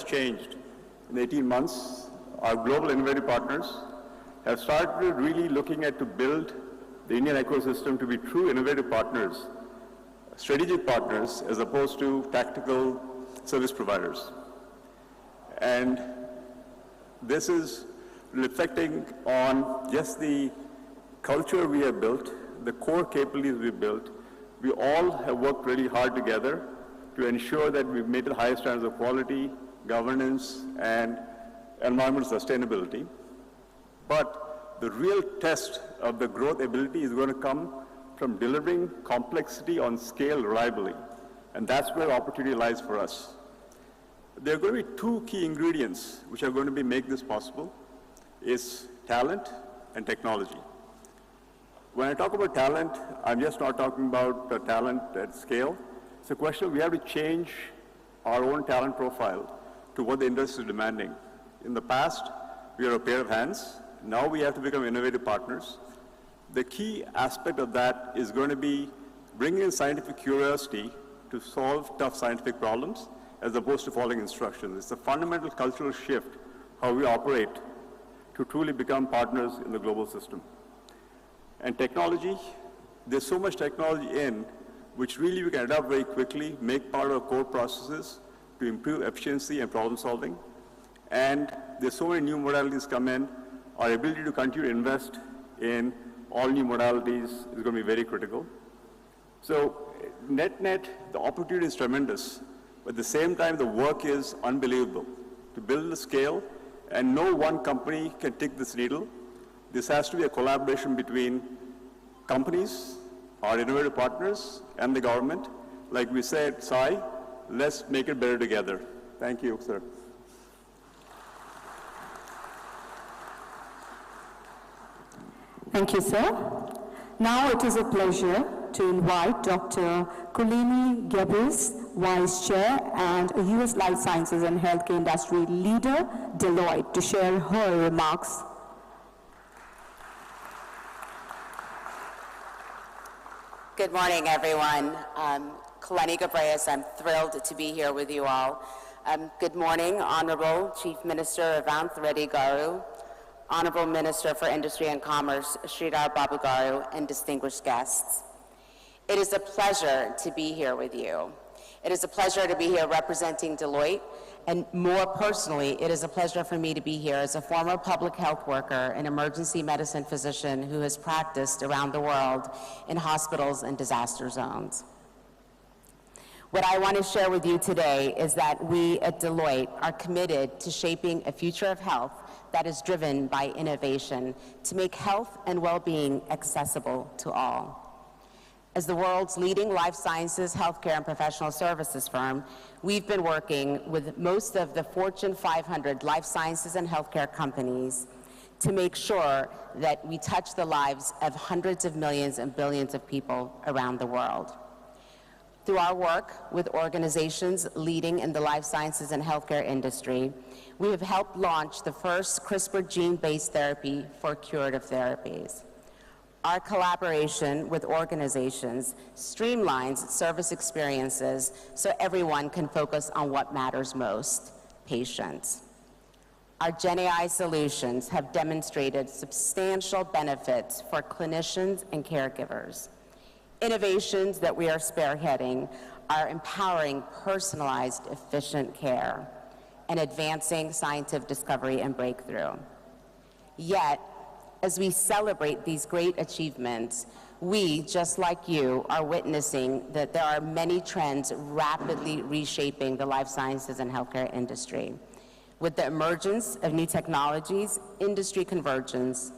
changed. In 18 months, our global innovative partners have started really looking at to build the Indian ecosystem to be true innovative partners, strategic partners, as opposed to tactical service providers. And this is reflecting on just the culture we have built, the core capabilities we've built. We all have worked really hard together to ensure that we've made the highest standards of quality, governance, and environmental sustainability. But the real test of the growth ability is going to come from delivering complexity on scale reliably. And that's where opportunity lies for us. There are going to be two key ingredients which are going to make this possible, is talent and technology. When I talk about talent, I'm just not talking about talent at scale. It's a question of we have to change our own talent profile to what the industry is demanding. In the past, we are a pair of hands. Now we have to become innovative partners. The key aspect of that is going to be bringing in scientific curiosity to solve tough scientific problems as opposed to following instructions. It's a fundamental cultural shift how we operate to truly become partners in the global system. And technology, there's so much technology in which really we can adapt very quickly, make part of our core processes to improve efficiency and problem solving. And there's so many new modalities come in. Our ability to continue to invest in all new modalities is going to be very critical. So net-net, the opportunity is tremendous. But at the same time, the work is unbelievable. To build the scale, and no one company can tick this needle. This has to be a collaboration between companies, our innovative partners, and the government. Like we said, Sai, let's make it better together. Thank you, sir. Thank you, sir. Now it is a pleasure to invite Dr. Kulini Gebris, Vice Chair and a U.S. Life Sciences and Healthcare Industry Leader, Deloitte, to share her remarks. Good morning, everyone. Kulini Gebris, I'm thrilled to be here with you all. Good morning, Honorable Chief Minister Revanth Reddy Garu, Honorable Minister for Industry and Commerce, Sridhar Babu Garu, and distinguished guests. It is a pleasure to be here with you. It is a pleasure to be here representing Deloitte, and more personally, it is a pleasure for me to be here as a former public health worker and emergency medicine physician who has practiced around the world in hospitals and disaster zones. What I want to share with you today is that we at Deloitte are committed to shaping a future of health that is driven by innovation to make health and well-being accessible to all. As the world's leading life sciences, healthcare, and professional services firm, we've been working with most of the Fortune 500 life sciences and healthcare companies to make sure that we touch the lives of hundreds of millions and billions of people around the world. Through our work with organizations leading in the life sciences and healthcare industry, we have helped launch the first CRISPR gene-based therapy for curative therapies. Our collaboration with organizations streamlines service experiences so everyone can focus on what matters most, patients. Our GenAI solutions have demonstrated substantial benefits for clinicians and caregivers. Innovations that we are spearheading are empowering personalized, efficient care and advancing scientific discovery and breakthrough. Yet, as we celebrate these great achievements, we, just like you, are witnessing that there are many trends rapidly reshaping the life sciences and healthcare industry. With the emergence of new technologies, industry convergence,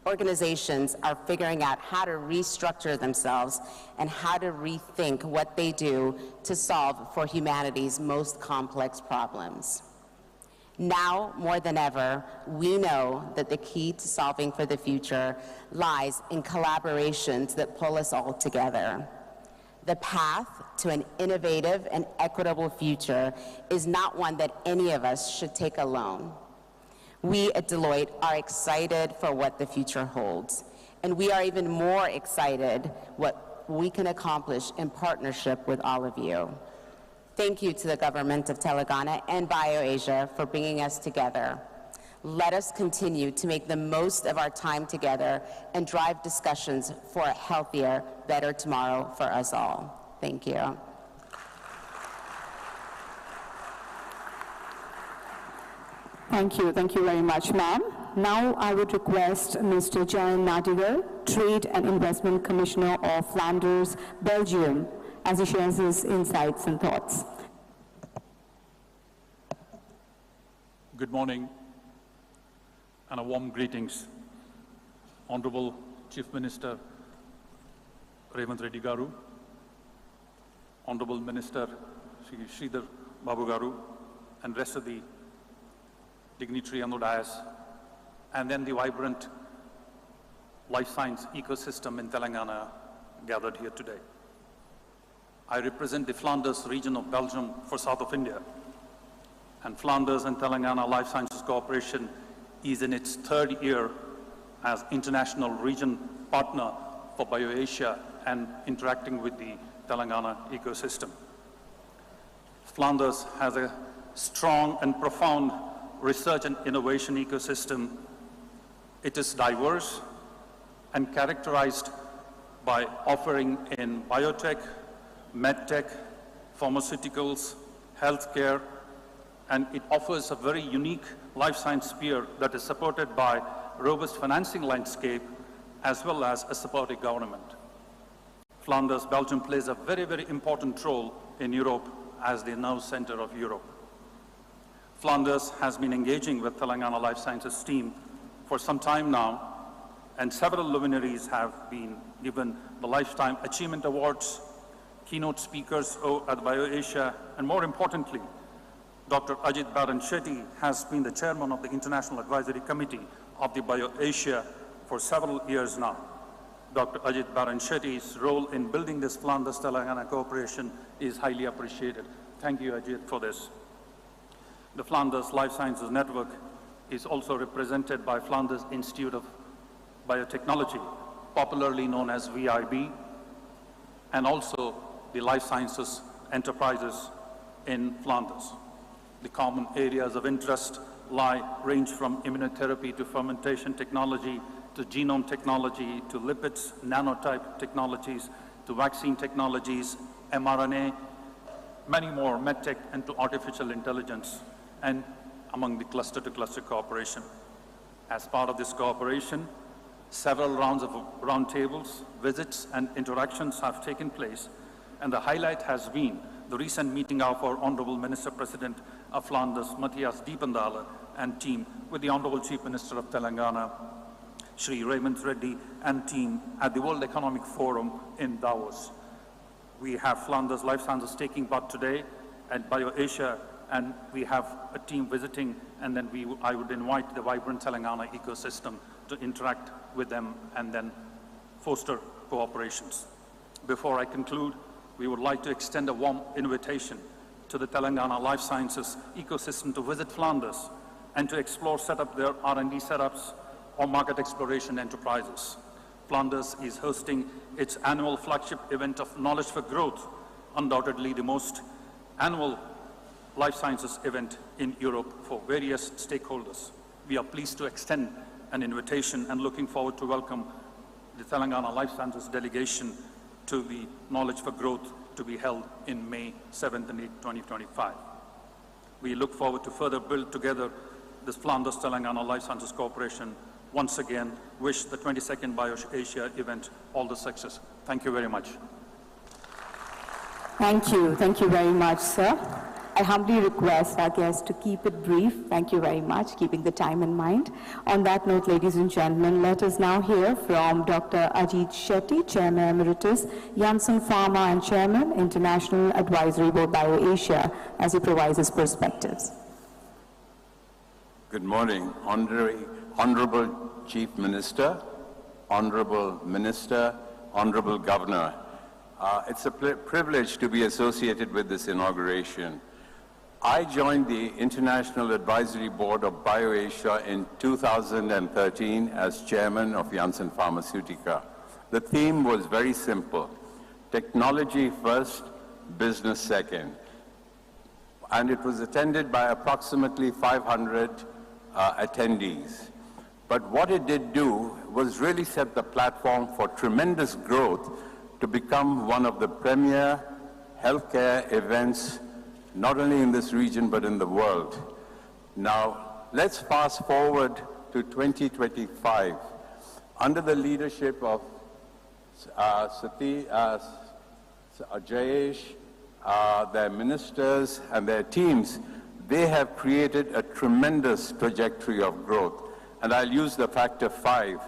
organizations are figuring out how to restructure themselves and how to rethink what they do to solve for humanity's most complex problems. Now, more than ever, we know that the key to solving for the future lies in collaborations that pull us all together. The path to an innovative and equitable future is not one that any of us should take alone. We at Deloitte are excited for what the future holds, and we are even more excited what we can accomplish in partnership with all of you. Thank you to the government of Telangana and BioAsia for bringing us together. Let us continue to make the most of our time together and drive discussions for a healthier, better tomorrow for us all. Thank you. Thank you. Thank you very much, ma'am. Now I would request Mr. Jan Nadiger, Trade and Investment Commissioner of Flanders, Belgium, as he shares his insights and thoughts. Good morning and a warm greetings. Honorable Chief Minister Revanth Reddy Garu, Honorable Minister Sridhar Babu Garu, and rest of the dignitary on the dais, and then the vibrant life science ecosystem in Telangana gathered here today. I represent the Flanders region of Belgium for South of India, and Flanders and Telangana Life Sciences Cooperation is in its third year as international region partner for BioAsia and interacting with the Telangana ecosystem. Flanders has a strong and profound research and innovation ecosystem. It is diverse and characterized by offering in biotech, medtech, pharmaceuticals, healthcare, and it offers a very unique life science sphere that is supported by robust financing landscape as well as a supportive government. Flanders, Belgium plays a very, very important role in Europe as the nerve center of Europe. Flanders has been engaging with Telangana Life Sciences team for some time now, and several luminaries have been given the Lifetime Achievement Awards, keynote speakers at BioAsia, and more importantly, Dr. Ajit Baran Shetty has been the chairman of the International Advisory Committee of the BioAsia for several years now. Dr. Ajit Baran Shetty's role in building this Flanders-Telangana cooperation is highly appreciated. Thank you, Ajit, for this. The Flanders Life Sciences Network is also represented by Flanders Institute of Biotechnology, popularly known as VIB, and also the life sciences enterprises in Flanders. The common areas of interest range from immunotherapy to fermentation technology, to genome technology, to lipids, nanotype technologies, to vaccine technologies, mRNA, many more, medtech, and to artificial intelligence, and among the cluster-to-cluster cooperation. As part of this cooperation, several rounds of roundtables, visits, and interactions have taken place, and the highlight has been the recent meeting of our Honorable Minister President of Flanders, Matthias Diependale, and team with the Honorable Chief Minister of Telangana, Shri Revanth Reddy, and team at the World Economic Forum in Davos. We have Flanders Life Sciences taking part today at BioAsia, and we have a team visiting, and then I would invite the vibrant Telangana ecosystem to interact with them and then foster cooperations. Before I conclude, we would like to extend a warm invitation to the Telangana Life Sciences ecosystem to visit Flanders and to explore, set up their R&D setups or market exploration enterprises. Flanders is hosting its annual flagship event of Knowledge for Growth, undoubtedly the most annual life sciences event in Europe for various stakeholders. We are pleased to extend an invitation and looking forward to welcome the Telangana Life Sciences delegation to the Knowledge for Growth to be held in May 7th and 8th, 2025. We look forward to further build together this Flanders-Telangana Life Sciences Cooperation. Once again, wish the 22nd BioAsia event all the success. Thank you very much. Thank you. Thank you very much, sir. I humbly request our guests to keep it brief. Thank you very much, keeping the time in mind. On that note, ladies and gentlemen, let us now hear from Dr. Ajit Shetty, Chairman Emeritus, Janssen Pharma and Chairman, International Advisory Board BioAsia, as he provides his perspectives. Good morning, Honorable Chief Minister, Honorable Minister, Honorable Governor. It's a privilege to be associated with this inauguration. I joined the International Advisory Board of BioAsia in 2013 as chairman of Janssen Pharmaceutica. The theme was very simple: technology first, business second. and it was attended by approximately 500 attendees. But what it did do was really set the platform for tremendous growth to become one of the premier healthcare events, not only in this region, but in the world. Now, let's fast forward to 2025. Under the leadership of Jayesh, their ministers and their teams, they have created a tremendous trajectory of growth. And I'll use the factor 5,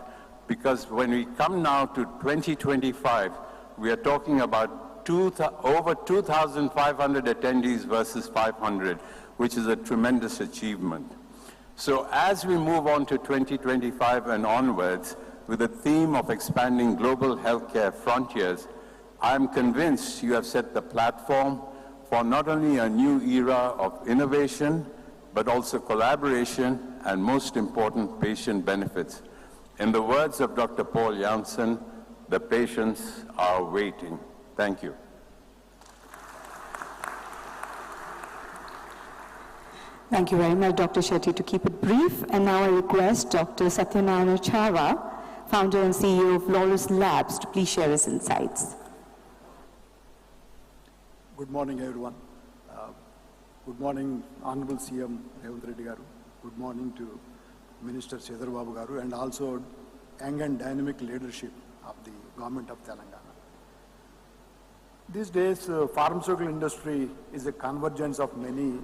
because when we come now to 2025, we are talking about over 2,500 attendees versus 500, which is a tremendous achievement. So as we move on to 2025 and onwards, with the theme of expanding global healthcare frontiers, I'm convinced you have set the platform for not only a new era of innovation, but also collaboration and, most important, patient benefits. In the words of Dr. Paul Janssen, the patients are waiting. Thank you. Thank you very much, Dr. Shetty, to keep it brief. And now I request Dr. Satyanarayana Chava, founder and CEO of Laurus Labs, to please share his insights. Good morning, everyone. Good morning, Honorable CM Revanth Reddy Garu. Good morning to Minister Sridhar Babu Garu, and also young and dynamic leadership of the government of Telangana. These days, pharmaceutical industry is a convergence of many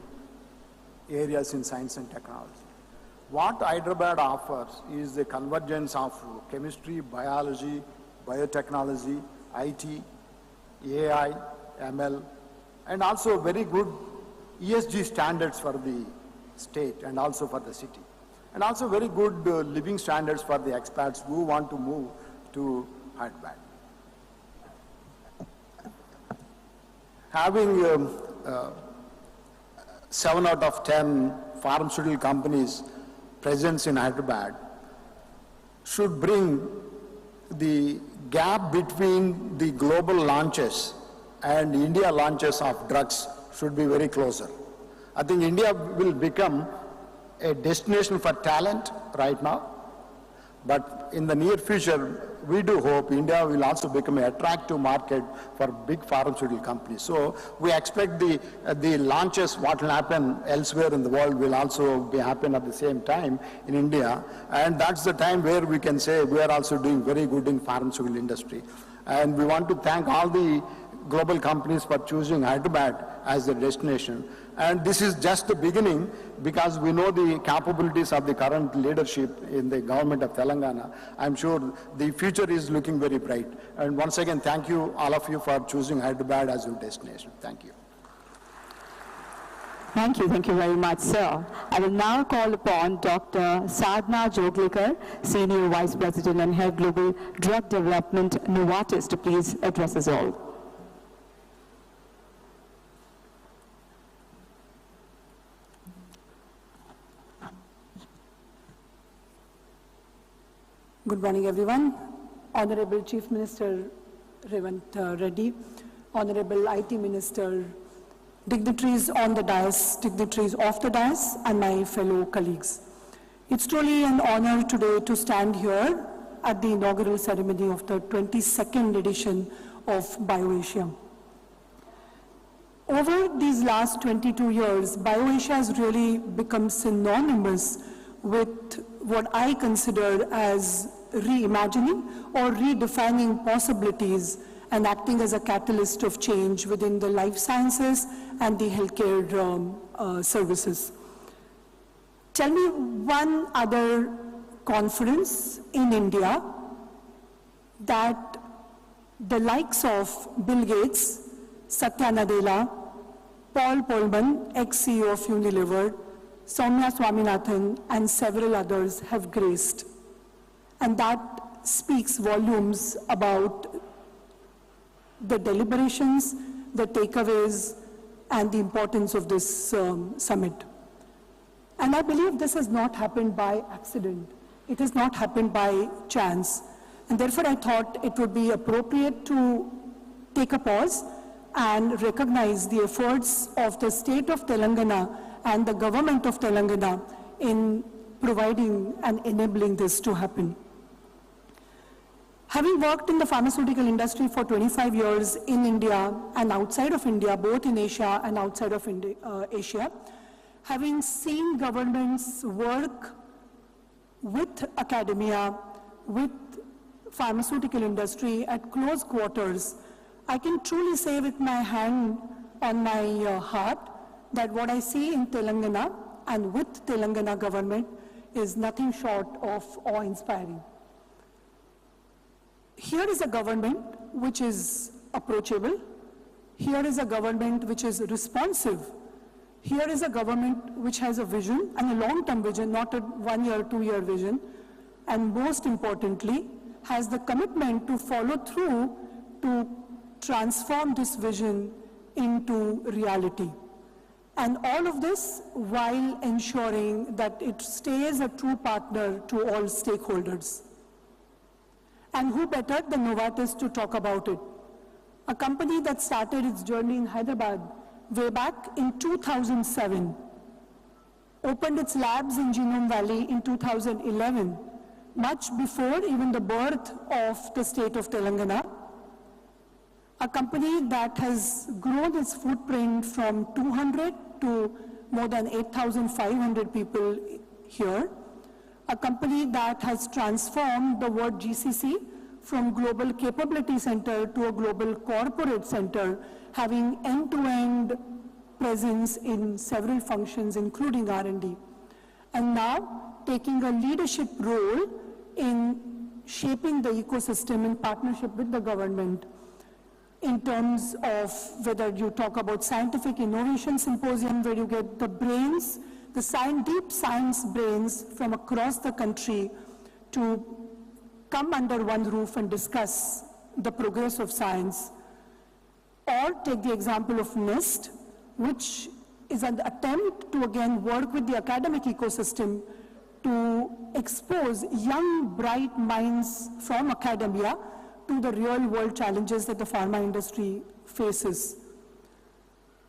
areas in science and technology. What Hyderabad offers is a convergence of chemistry, biology, biotechnology, IT, AI, ML, and also very good ESG standards for the state and also for the city. And also very good living standards for the expats who want to move to Hyderabad. Having 7 out of 10 pharmaceutical companies presence in Hyderabad should bring the gap between the global launches and India launches of drugs should be very closer. I think India will become a destination for talent right now, but in the near future, we do hope India will also become an attractive market for big pharmaceutical companies. So we expect the launches, what will happen elsewhere in the world, will also happen at the same time in India. And that's the time where we can say we are also doing very good in pharmaceutical industry. And we want to thank all the global companies for choosing Hyderabad as their destination. And this is just the beginning, because we know the capabilities of the current leadership in the government of Telangana. I'm sure the future is looking very bright. And once again, thank you, all of you, for choosing Hyderabad as your destination. Thank you. Thank you very much, sir. I will now call upon Dr. Sadhna Joglikar, Senior Vice President and Head Global Drug Development, Novartis, to please address us all. Good morning, everyone. Honorable Chief Minister Revanth Reddy, Honorable IT Minister, dignitaries on the dais, dignitaries off the dais, and my fellow colleagues. It's truly an honor today to stand here at the inaugural ceremony of the 22nd edition of BioAsia. Over these last 22 years, BioAsia has really become synonymous with what I consider as reimagining or redefining possibilities and acting as a catalyst of change within the life sciences and the healthcare services. Tell me one other conference in India that the likes of Bill Gates, Satya Nadella, Paul Polman, ex-CEO of Unilever, Soumya Swaminathan, and several others have graced. And that speaks volumes about the deliberations, the takeaways, and the importance of this summit. And I believe this has not happened by accident. It has not happened by chance. And therefore, I thought it would be appropriate to take a pause and recognize the efforts of the state of Telangana and the government of Telangana in providing and enabling this to happen. Having worked in the pharmaceutical industry for 25 years in India and outside of India, both in Asia and outside of Asia, having seen governments work with academia, with pharmaceutical industry at close quarters, I can truly say with my hand on my heart that what I see in Telangana and with Telangana government is nothing short of awe-inspiring. Here is a government which is approachable. Here is a government which is responsive. Here is a government which has a vision, and a long-term vision, not a 1 year, 2 year vision, and most importantly, has the commitment to follow through to transform this vision into reality. And all of this while ensuring that it stays a true partner to all stakeholders. And who better than Novartis to talk about it? A company that started its journey in Hyderabad way back in 2007, opened its labs in Genome Valley in 2011, much before even the birth of the state of Telangana. A company that has grown its footprint from 200 to more than 8,500 people here. A company that has transformed the word GCC from Global Capability Center to a Global Corporate Center, having end-to-end presence in several functions, including R&D. And now taking a leadership role in shaping the ecosystem in partnership with the government in terms of whether you talk about scientific innovation symposium, where you get the brains, the deep science brains from across the country to come under one roof and discuss the progress of science. Or take the example of NIST, which is an attempt to again work with the academic ecosystem to expose young, bright minds from academia to the real world challenges that the pharma industry faces.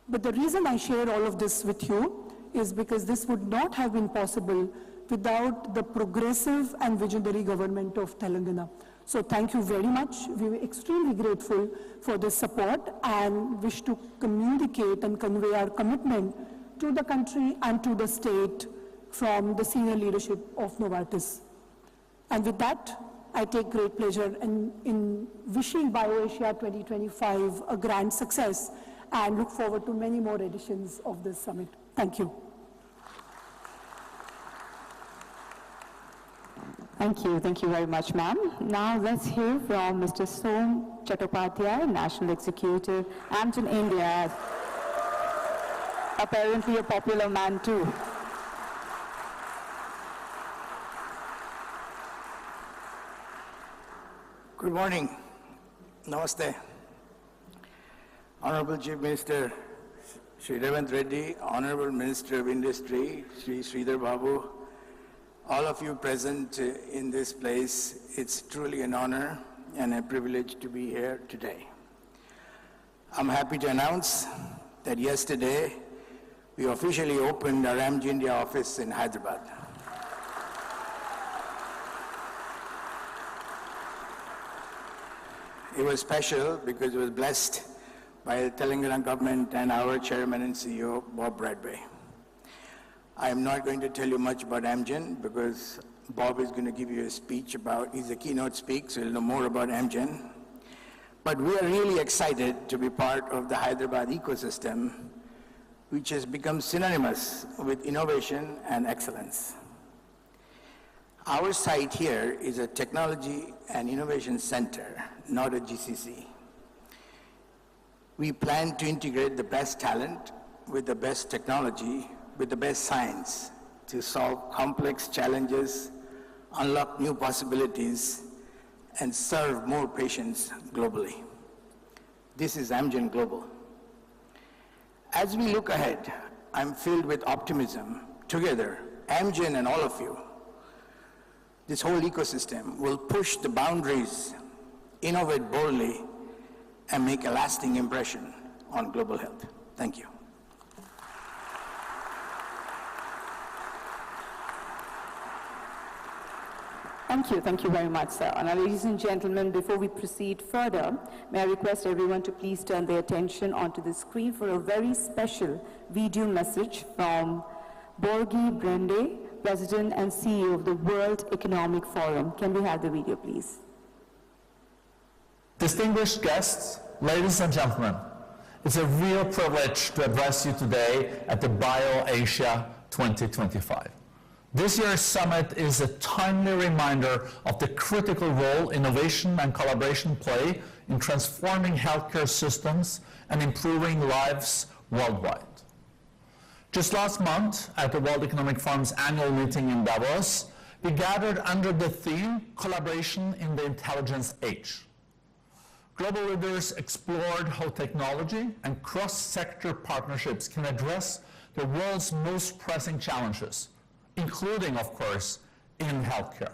But the reason I share all of this with you is because this would not have been possible without the progressive and visionary government of Telangana. So thank you very much. We were extremely grateful for this support and wish to communicate and convey our commitment to the country and to the state from the senior leadership of Novartis. And with that, I take great pleasure in wishing BioAsia 2025 a grand success and look forward to many more editions of this summit. Thank you. Thank you very much, ma'am. Now let's hear from Mr. Som Chattopadhyay, National Executive, Amgen India, apparently a popular man too. Good morning. Namaste. Honorable Chief Minister Shri Revanth Reddy, Honorable Minister of Industry Shri Sridhar Babu, all of you present in this place, it's truly an honor and a privilege to be here today. I'm happy to announce that yesterday we officially opened our Amgen India office in Hyderabad. It was special because it was blessed by the Telangana government and our chairman and CEO, Bob Bradway. I am not going to tell you much about Amgen because Bob is going to give you a speech about, he's a keynote speaker, so you'll know more about Amgen. But we are really excited to be part of the Hyderabad ecosystem, which has become synonymous with innovation and excellence. Our site here is a technology and innovation center, not a GCC. We plan to integrate the best talent with the best technology, with the best science to solve complex challenges, unlock new possibilities, and serve more patients globally. This is Amgen Global. As we look ahead, I'm filled with optimism. Together, Amgen and all of you, this whole ecosystem will push the boundaries, innovate boldly, and make a lasting impression on global health. Thank you. Thank you very much, sir. Now, ladies and gentlemen, before we proceed further, may I request everyone to please turn their attention onto the screen for a very special video message from Borgi Brende, President and CEO of the World Economic Forum. Can we have the video, please? Distinguished guests, ladies and gentlemen, it's a real privilege to address you today at the BioAsia 2025. This year's summit is a timely reminder of the critical role innovation and collaboration play in transforming healthcare systems and improving lives worldwide. Just last month, at the World Economic Forum's annual meeting in Davos, we gathered under the theme, Collaboration in the Intelligence Age. Global leaders explored how technology and cross-sector partnerships can address the world's most pressing challenges, including, of course, in healthcare.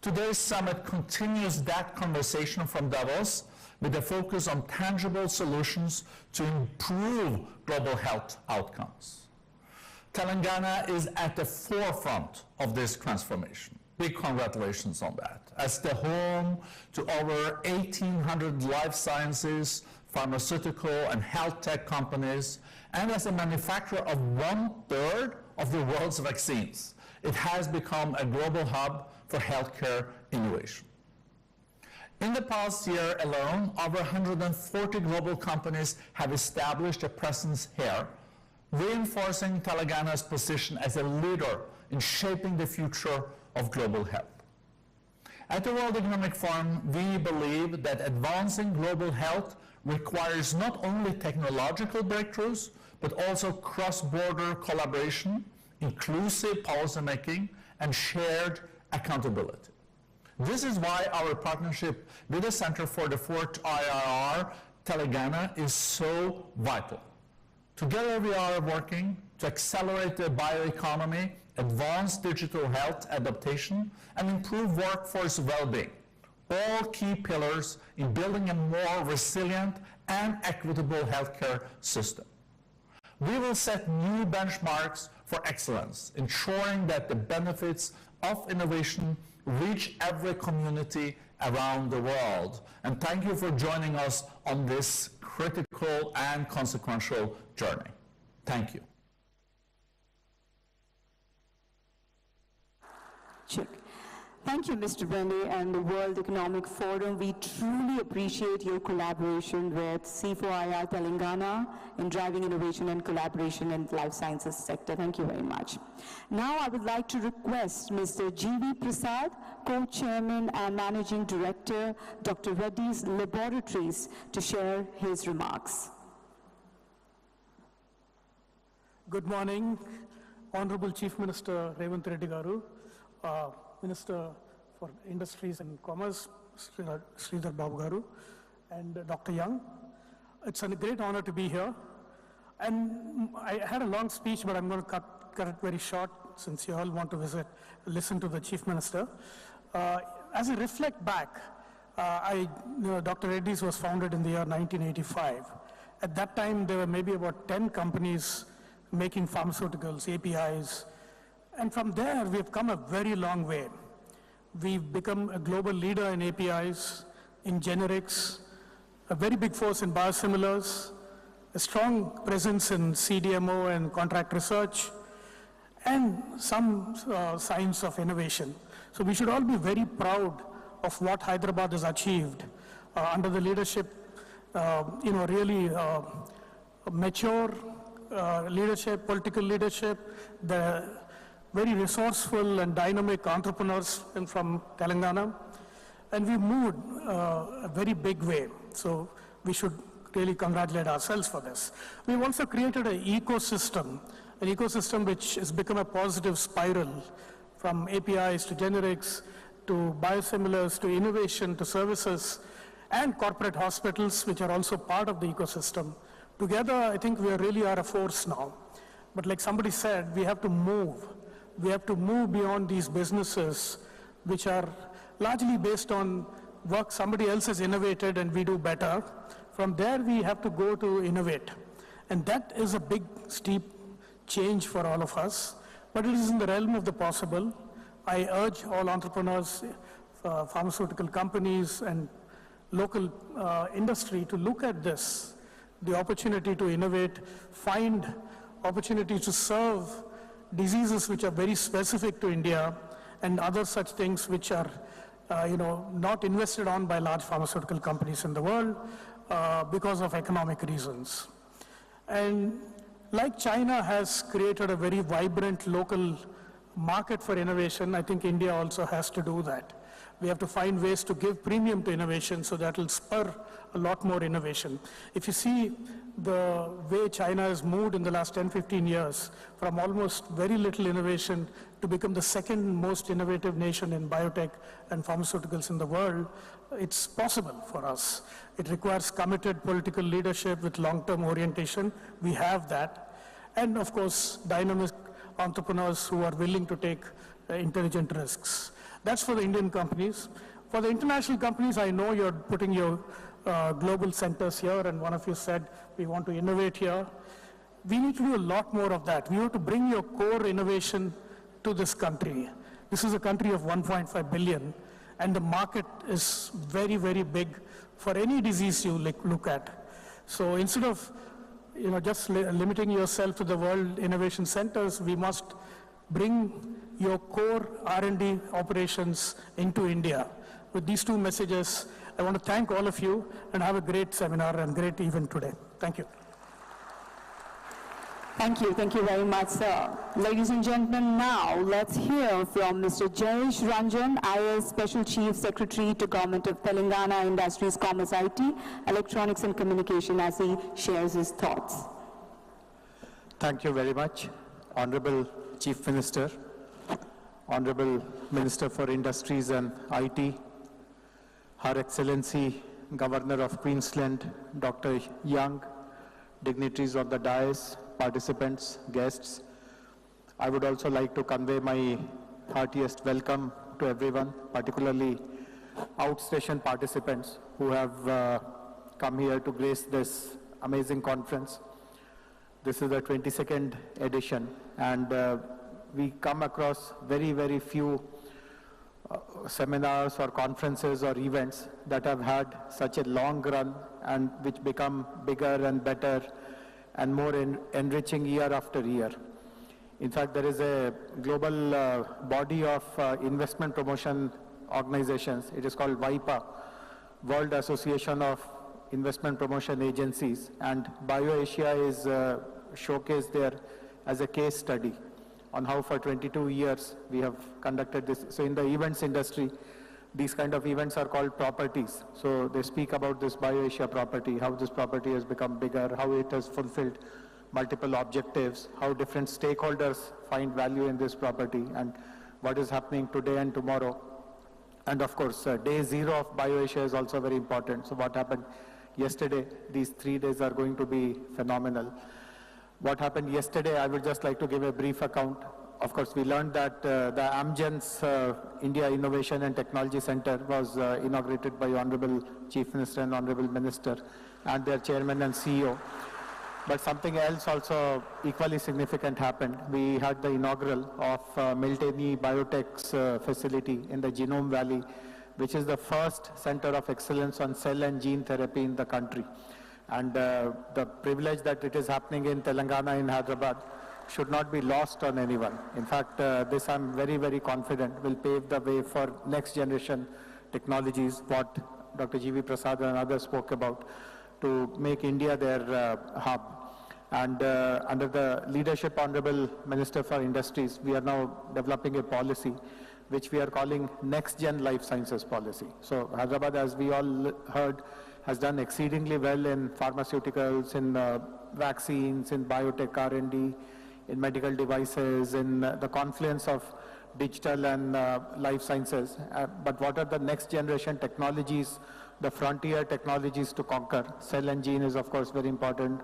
Today's summit continues that conversation from Davos with a focus on tangible solutions to improve global health outcomes. Telangana is at the forefront of this transformation. Big congratulations on that. As the home to over 1,800 life sciences, pharmaceutical, and health tech companies, and as a manufacturer of 1/3 of the world's vaccines, it has become a global hub for healthcare innovation. In the past year alone, over 140 global companies have established a presence here, reinforcing Telangana's position as a leader in shaping the future of global health. At the World Economic Forum, we believe that advancing global health requires not only technological breakthroughs, but also cross-border collaboration, inclusive policymaking, and shared accountability. This is why our partnership with the Center for the Fourth IIR Telangana is so vital. Together we are working to accelerate the bioeconomy, advance digital health adaptation, and improve workforce well-being, all key pillars in building a more resilient and equitable healthcare system. We will set new benchmarks for excellence, ensuring that the benefits of innovation reach every community around the world. And thank you for joining us on this critical and consequential journey. Thank you. Check. Thank you, Mr. Brende and the World Economic Forum. We truly appreciate your collaboration with C4IR Telangana in driving innovation and collaboration in the life sciences sector. Thank you very much. Now I would like to request Mr. G.V. Prasad, Co-Chairman and Managing Director, Dr. Reddy's Laboratories, to share his remarks. Good morning, Honorable Chief Minister Revanth Reddy Garu, Minister for Industries and Commerce, Sridhar Babu Garu, and Dr. Young. It's a great honor to be here. And I had a long speech, but I'm going to cut it very short since you all want to listen to the Chief Minister. As I reflect back, Dr. Reddy's was founded in the year 1985. At that time, there were maybe about 10 companies making pharmaceuticals, APIs, and from there, we've come a very long way. We've become a global leader in APIs, in generics, a very big force in biosimilars, a strong presence in CDMO and contract research, and some signs of innovation. So we should all be very proud of what Hyderabad has achieved under the leadership, really mature leadership, political leadership, the very resourceful and dynamic entrepreneurs from Telangana, and we moved a very big way. So we should really congratulate ourselves for this. We've also created an ecosystem which has become a positive spiral, from APIs to generics, to biosimilars, to innovation, to services, and corporate hospitals, which are also part of the ecosystem. Together, I think we really are a force now. But like somebody said, we have to move. We have to move beyond these businesses, which are largely based on work somebody else has innovated and we do better, From there, we have to go to innovate. And that is a big, steep change for all of us, but it is in the realm of the possible. I urge all entrepreneurs, pharmaceutical companies, and local industry to look at this, the opportunity to innovate, find opportunities to serve diseases which are very specific to India, and other such things which are not invested on by large pharmaceutical companies in the world because of economic reasons. And like China has created a very vibrant local market for innovation, I think India also has to do that. We have to find ways to give premium to innovation so that will spur a lot more innovation. If you see the way China has moved in the last 10, 15 years from almost very little innovation to become the second most innovative nation in biotech and pharmaceuticals in the world, it's possible for us. It requires committed political leadership with long-term orientation. We have that. And of course, dynamic entrepreneurs who are willing to take intelligent risks. That's for the Indian companies. For the international companies, I know you're putting your global centers here, and one of you said we want to innovate here. We need to do a lot more of that. We have to bring your core innovation to this country. This is a country of 1.5 billion, and the market is very, very big for any disease you look at. So instead of just limiting yourself to the World Innovation Centers, we must bring your core R&D operations into India. With these two messages, I want to thank all of you and have a great seminar and great event today. Thank you. Thank you very much, sir. Ladies and gentlemen, now let's hear from Mr. Jayesh Ranjan, IAS Special Chief Secretary to Government of Telangana Industries, Commerce, IT, Electronics and Communication, as he shares his thoughts. Thank you very much, Honorable Chief Minister, Honorable Minister for Industries and IT, Her Excellency Governor of Queensland, Dr. Young, dignitaries of the dais, participants, guests. I would also like to convey my heartiest welcome to everyone, particularly outstation participants who have come here to grace this amazing conference. This is the 22nd edition, and we come across very, very few seminars or conferences or events that have had such a long run and which become bigger and better and more enriching year after year. In fact, there is a global body of investment promotion organizations. It is called WIPA, World Association of Investment Promotion Agencies, and BioAsia is showcased there as a case study on how for 22 years we have conducted this. So in the events industry, these kind of events are called properties. So they speak about this BioAsia property, how this property has become bigger, how it has fulfilled multiple objectives, how different stakeholders find value in this property, and what is happening today and tomorrow. And of course, day zero of BioAsia is also very important. So what happened yesterday, these 3 days are going to be phenomenal. What happened yesterday, I would just like to give a brief account. Of course, we learned that the Amgen's India Innovation and Technology Center was inaugurated by Honorable Chief Minister and Honorable Minister and their Chairman and CEO. But something else also equally significant happened. We had the inaugural of Miltenyi Biotech's facility in the Genome Valley, which is the first center of excellence on cell and gene therapy in the country. And the privilege that it is happening in Telangana, in Hyderabad, should not be lost on anyone. In fact, this I'm very, very confident will pave the way for next generation technologies, what Dr. G.V. Prasad and others spoke about, to make India their hub. And under the leadership, Honorable Minister for Industries, we are now developing a policy which we are calling Next Gen Life Sciences Policy. So Hyderabad, as we all heard, has done exceedingly well in pharmaceuticals, in vaccines, in biotech R&D, in medical devices, in the confluence of digital and life sciences. But what are the next generation technologies, the frontier technologies to conquer? Cell and gene is, of course, very important.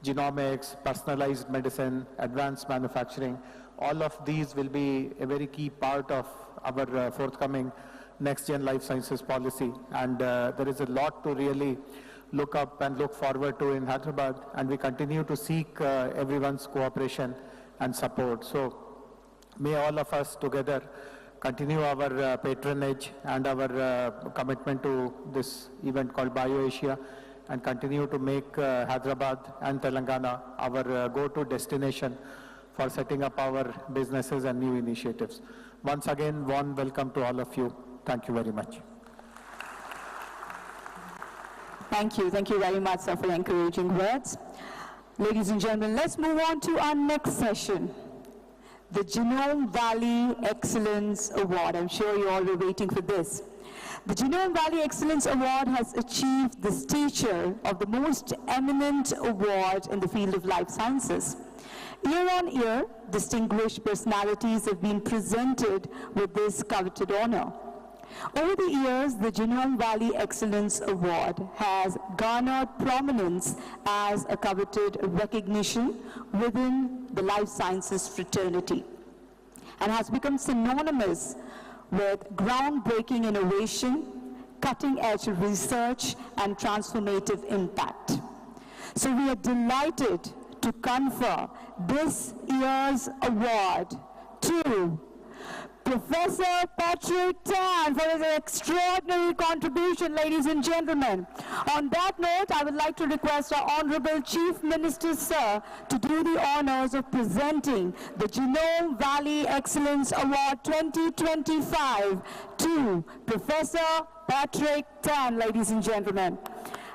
Genomics, personalized medicine, advanced manufacturing, all of these will be a very key part of our forthcoming next gen life sciences policy. And there is a lot to really look up and look forward to in Hyderabad, and we continue to seek everyone's cooperation and support. So may all of us together continue our patronage and our commitment to this event called BioAsia, and continue to make Hyderabad and Telangana our go-to destination for setting up our businesses and new initiatives. Once again, warm welcome to all of you. Thank you very much. Thank you. Thank you very much, sir, for encouraging words. Ladies and gentlemen, let's move on to our next session, the Genome Valley Excellence Award. I'm sure you all were waiting for this. The Genome Valley Excellence Award has achieved the stature of the most eminent award in the field of life sciences. Year on year, distinguished personalities have been presented with this coveted honor. Over the years, the Genome Valley Excellence Award has garnered prominence as a coveted recognition within the life sciences fraternity, and has become synonymous with groundbreaking innovation, cutting-edge research, and transformative impact. So we are delighted to confer this year's award to Professor Patrick Tan for his extraordinary contribution, ladies and gentlemen. On that note, I would like to request our Honorable Chief Minister, sir, to do the honors of presenting the Genome Valley Excellence Award 2025 to Professor Patrick Tan, ladies and gentlemen.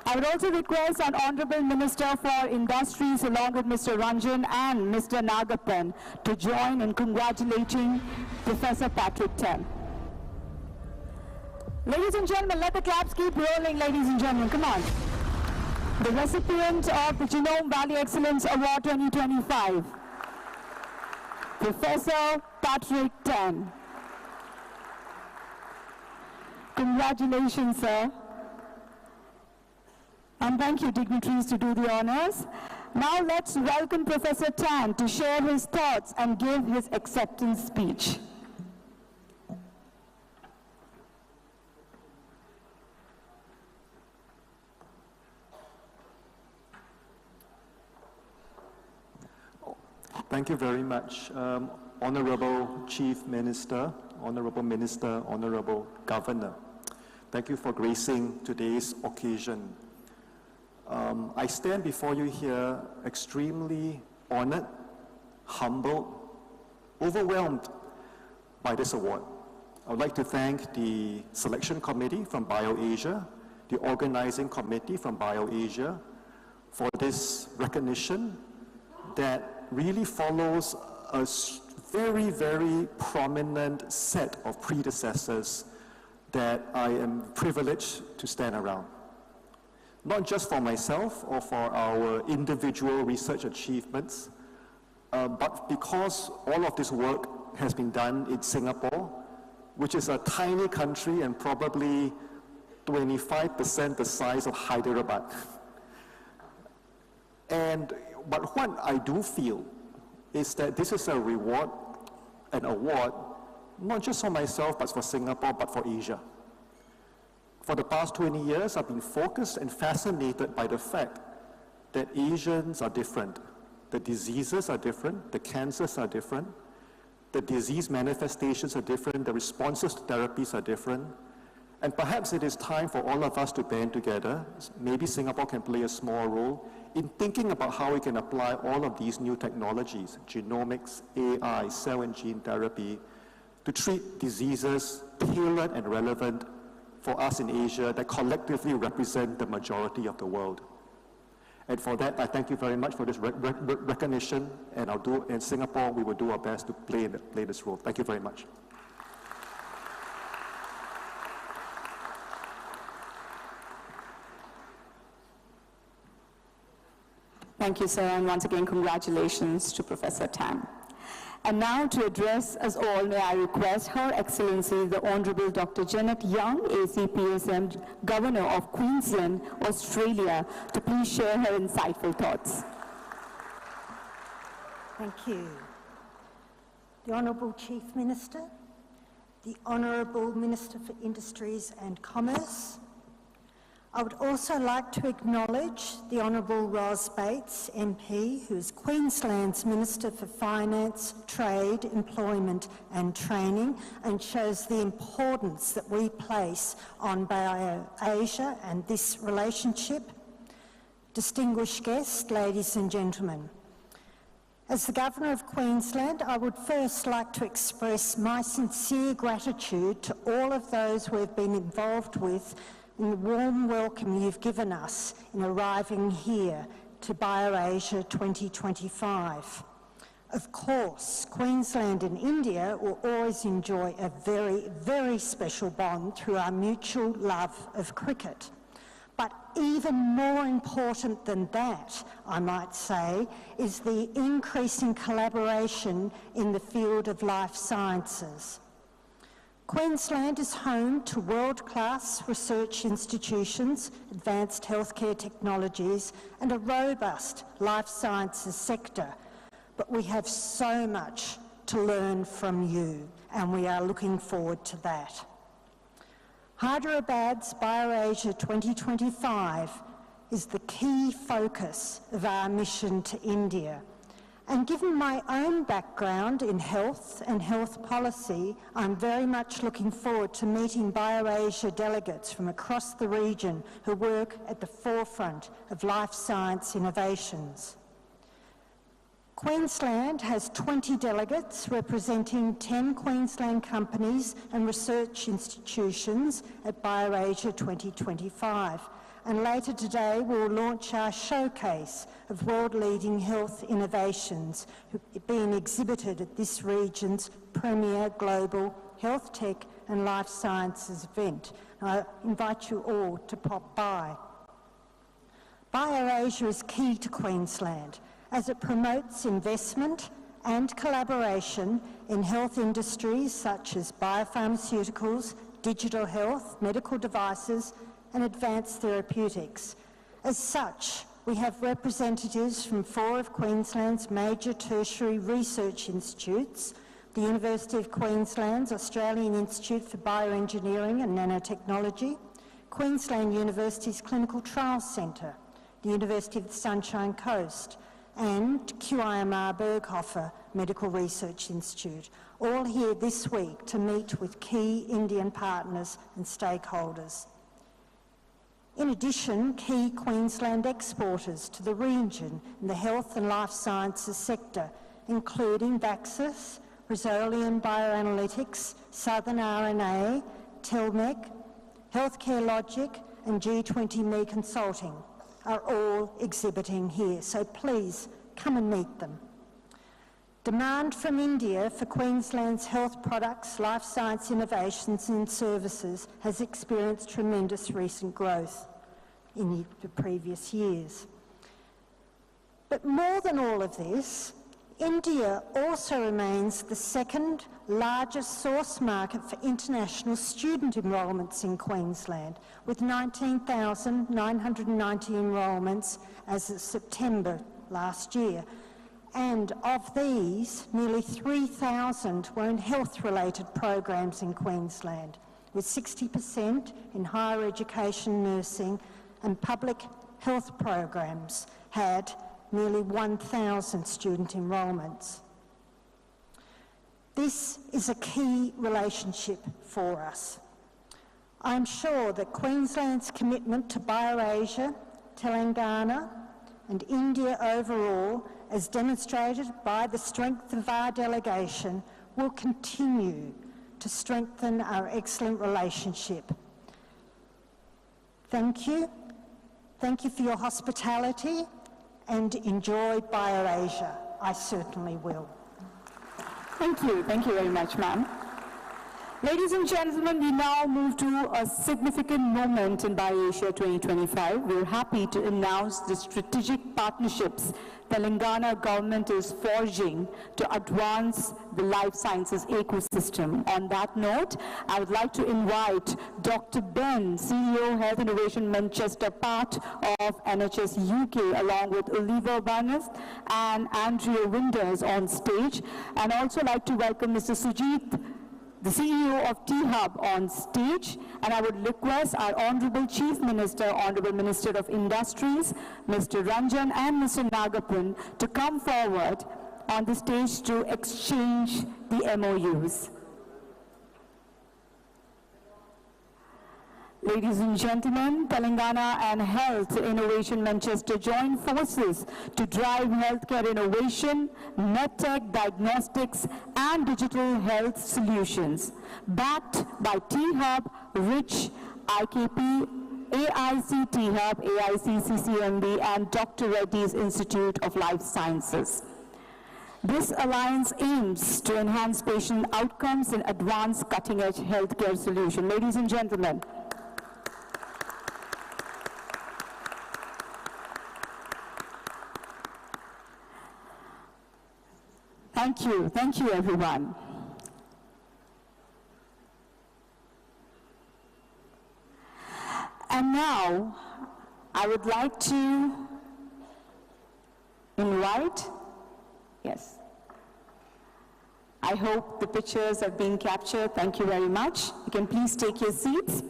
I would also request our Honorable Minister for Industries, along with Mr. Ranjan and Mr. Nagappan, to join in congratulating Professor Patrick Tan. Ladies and gentlemen, let the claps keep rolling, ladies and gentlemen, come on. The recipient of the Genome Valley Excellence Award 2025, Professor Patrick Tan. Congratulations, sir. And thank you, dignitaries, to do the honors. Now let's welcome Professor Tan to share his thoughts and give his acceptance speech. Thank you very much, Honorable Chief Minister, Honorable Minister, Honorable Governor. Thank you for gracing today's occasion. I stand before you here extremely honored, humbled, overwhelmed by this award. I would like to thank the selection committee from BioAsia, the organizing committee from BioAsia, for this recognition that really follows a very, very prominent set of predecessors that I am privileged to stand around. Not just for myself or for our individual research achievements, but because all of this work has been done in Singapore, which is a tiny country and probably 25% the size of Hyderabad. But what I do feel is that this is a reward, an award, not just for myself, but for Singapore, but for Asia. For the past 20 years, I've been focused and fascinated by the fact that Asians are different. The diseases are different, the cancers are different, the disease manifestations are different, the responses to therapies are different. And perhaps it is time for all of us to band together. Maybe Singapore can play a small role in thinking about how we can apply all of these new technologies, genomics, AI, cell and gene therapy, to treat diseases tailored and relevant for us in Asia that collectively represent the majority of the world. And for that, I thank you very much for this recognition, and in Singapore, we will do our best to play this role. Thank you very much. Thank you, sir, and once again, congratulations to Professor Tan. And now to address us all, may I request Her Excellency, the Honorable Dr. Janet Young, ACPSM Governor of Queensland, Australia, to please share her insightful thoughts. Thank you. The Honourable Chief Minister, the Honourable Minister for Industries and Commerce, I would also like to acknowledge the Honourable Ros Bates, MP, who is Queensland's Minister for Finance, Trade, Employment and Training, and shows the importance that we place on BioAsia and this relationship. Distinguished guests, ladies and gentlemen, as the Governor of Queensland, I would first like to express my sincere gratitude to all of those who have been involved with in the warm welcome you've given us in arriving here to BioAsia 2025. Of course, Queensland and India will always enjoy a very, very special bond through our mutual love of cricket. But even more important than that, I might say, is the increasing collaboration in the field of life sciences. Queensland is home to world-class research institutions, advanced healthcare technologies, and a robust life sciences sector. But we have so much to learn from you, and we are looking forward to that. Hyderabad's BioAsia 2025 is the key focus of our mission to India. And given my own background in health and health policy, I'm very much looking forward to meeting BioAsia delegates from across the region who work at the forefront of life science innovations. Queensland has 20 delegates representing 10 Queensland companies and research institutions at BioAsia 2025. And later today we'll launch our showcase of world-leading health innovations being exhibited at this region's premier global health tech and life sciences event. I invite you all to pop by. BioAsia is key to Queensland as it promotes investment and collaboration in health industries such as biopharmaceuticals, digital health, medical devices, and advanced therapeutics. As such, we have representatives from 4 of Queensland's major tertiary research institutes, the University of Queensland's Australian Institute for Bioengineering and Nanotechnology, Queensland University's Clinical Trials Centre, the University of the Sunshine Coast, and QIMR Berghofer Medical Research Institute, all here this week to meet with key Indian partners and stakeholders. In addition, key Queensland exporters to the region in the health and life sciences sector, including Vaxis, Resolium Bioanalytics, Southern RNA, Telmec, Healthcare Logic, and G20Me Consulting, are all exhibiting here, so please come and meet them. Demand from India for Queensland's health products, life science innovations and services has experienced tremendous recent growth in the previous years. But more than all of this, India also remains the second largest source market for international student enrolments in Queensland, with 19,990 enrolments as of September last year. And of these, nearly 3,000 were in health-related programs in Queensland, with 60% in higher education, nursing and public health programs had nearly 1,000 student enrolments. This is a key relationship for us. I'm sure that Queensland's commitment to BioAsia, Telangana and India overall, as demonstrated by the strength of our delegation, will continue to strengthen our excellent relationship. Thank you. Thank you for your hospitality, and enjoy BioAsia. I certainly will. Thank you very much, ma'am. Ladies and gentlemen, we now move to a significant moment in BioAsia 2025. We're happy to announce the strategic partnerships Telangana government is forging to advance the life sciences ecosystem. On that note, I would like to invite Dr. Ben, CEO, Health Innovation Manchester, part of NHS UK, along with Oliver Barnes and Andrea Winders on stage. And also like to welcome Mr. Sujit the CEO of T-Hub on stage, and I would request our Honorable Chief Minister, Honorable Minister of Industries, Mr. Ranjan and Mr. Nagapun to come forward on the stage to exchange the MOUs. Ladies and gentlemen, Telangana and Health Innovation Manchester join forces to drive healthcare innovation, medtech, diagnostics, and digital health solutions. Backed by T-Hub, RICH, IKP, AIC T-Hub, AIC CCMB, and Dr. Reddy's Institute of Life Sciences. This alliance aims to enhance patient outcomes and advance cutting-edge healthcare solutions. Ladies and gentlemen, thank you everyone. And now, I would like to invite, yes, I hope the pictures have been captured. Thank you very much. You can please take your seats.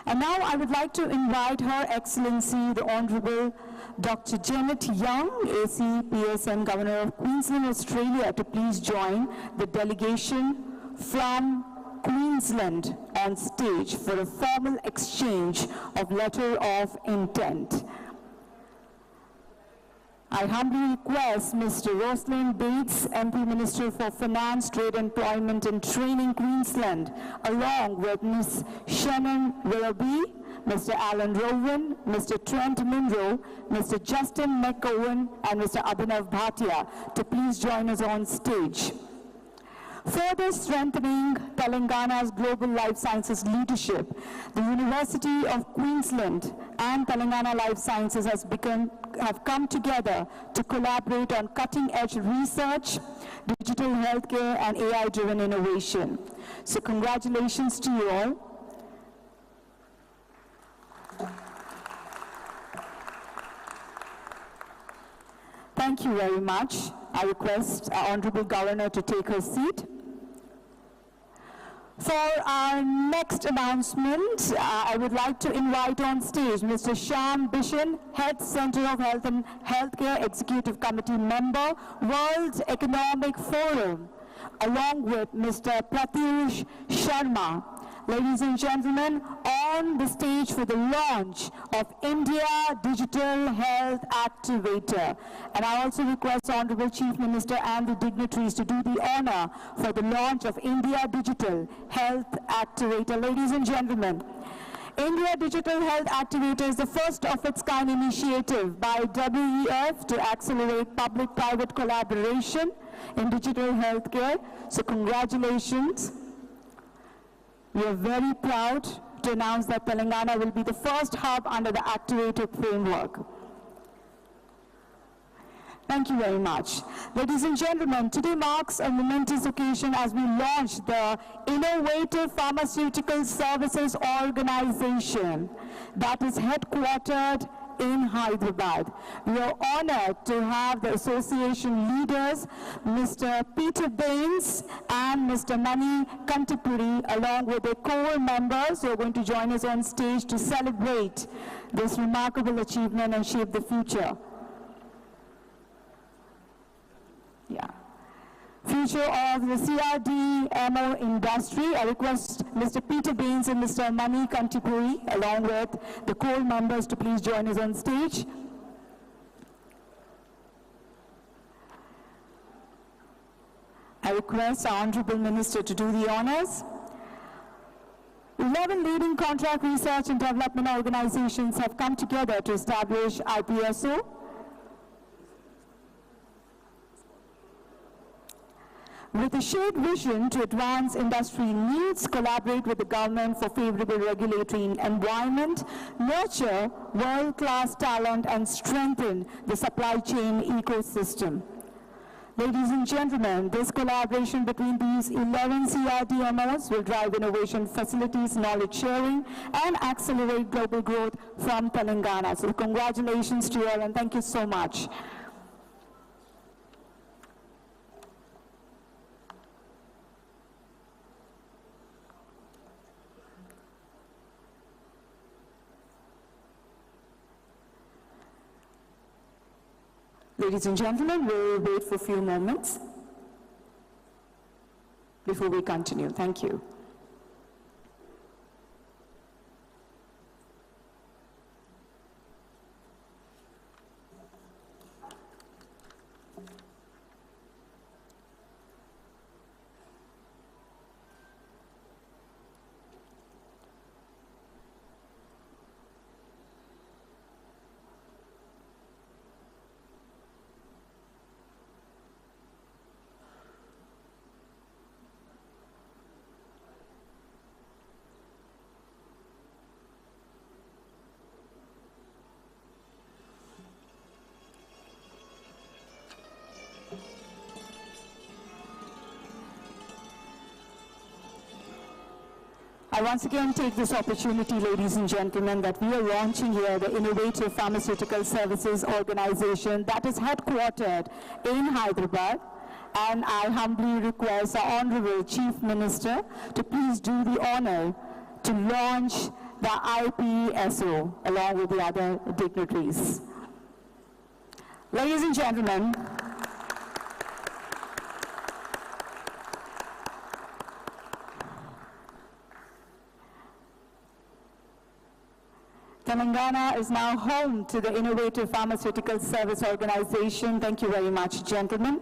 And now I would like to invite Her Excellency, the Honorable Dr. Janet Young, AC PSM Governor of Queensland, Australia, to please join the delegation from Queensland on stage for a formal exchange of letter of intent. I humbly request Mr. Rosalind Bates, MP Minister for Finance, Trade, Employment and Training, Queensland, along with Ms. Shannon Willoughby, Mr. Alan Rowan, Mr. Trent Munro, Mr. Justin McCowan, and Mr. Abhinav Bhatia to please join us on stage. Further strengthening Telangana's global life sciences leadership, the University of Queensland and Telangana Life Sciences have come together to collaborate on cutting-edge research, digital healthcare, and AI-driven innovation. So congratulations to you all. Thank you very much. I request our Honorable Governor to take her seat. For our next announcement, I would like to invite on stage Mr. Shyam Bishan, Head Center of Health and Healthcare Executive Committee member, World Economic Forum, along with Mr. Pratyush Sharma. Ladies and gentlemen, on the stage for the launch of India Digital Health Activator. And I also request Honorable Chief Minister and the dignitaries to do the honor for the launch of India Digital Health Activator. Ladies and gentlemen, India Digital Health Activator is the first of its kind initiative by WEF to accelerate public-private collaboration in digital healthcare. So congratulations. We are very proud to announce that Telangana will be the first hub under the Activator framework. Thank you very much. Ladies and gentlemen, today marks a momentous occasion as we launch the Innovative Pharmaceutical Services Organization that is headquartered in Hyderabad. We are honored to have the association leaders, Mr. Peter Baines and Mr. Mani Kantipuri, along with their core members who are going to join us on stage to celebrate this remarkable achievement and shape the future. Future of the CRDMO industry. I request Mr. Peter Baines and Mr. Mani Kantipuri, along with the core members, to please join us on stage. I request our Honorable Minister to do the honors. 11 leading contract research and development organizations have come together to establish IPSO. With a shared vision to advance industry needs, collaborate with the government for favorable regulatory environment, nurture world-class talent, and strengthen the supply chain ecosystem. Ladies and gentlemen, this collaboration between these 11 CRDMOs will drive innovation, facilities, knowledge sharing, and accelerate global growth from Telangana. So congratulations to you all, and thank you so much. Ladies and gentlemen, we'll wait for a few moments before we continue. Thank you. I once again take this opportunity, ladies and gentlemen, that we are launching here the Innovative Pharmaceutical Services Organization that is headquartered in Hyderabad. And I humbly request the Honorable Chief Minister to please do the honor to launch the IPSO along with the other dignitaries. Ladies and gentlemen, Telangana is now home to the Innovative Pharmaceutical Service Organization. Thank you very much, gentlemen.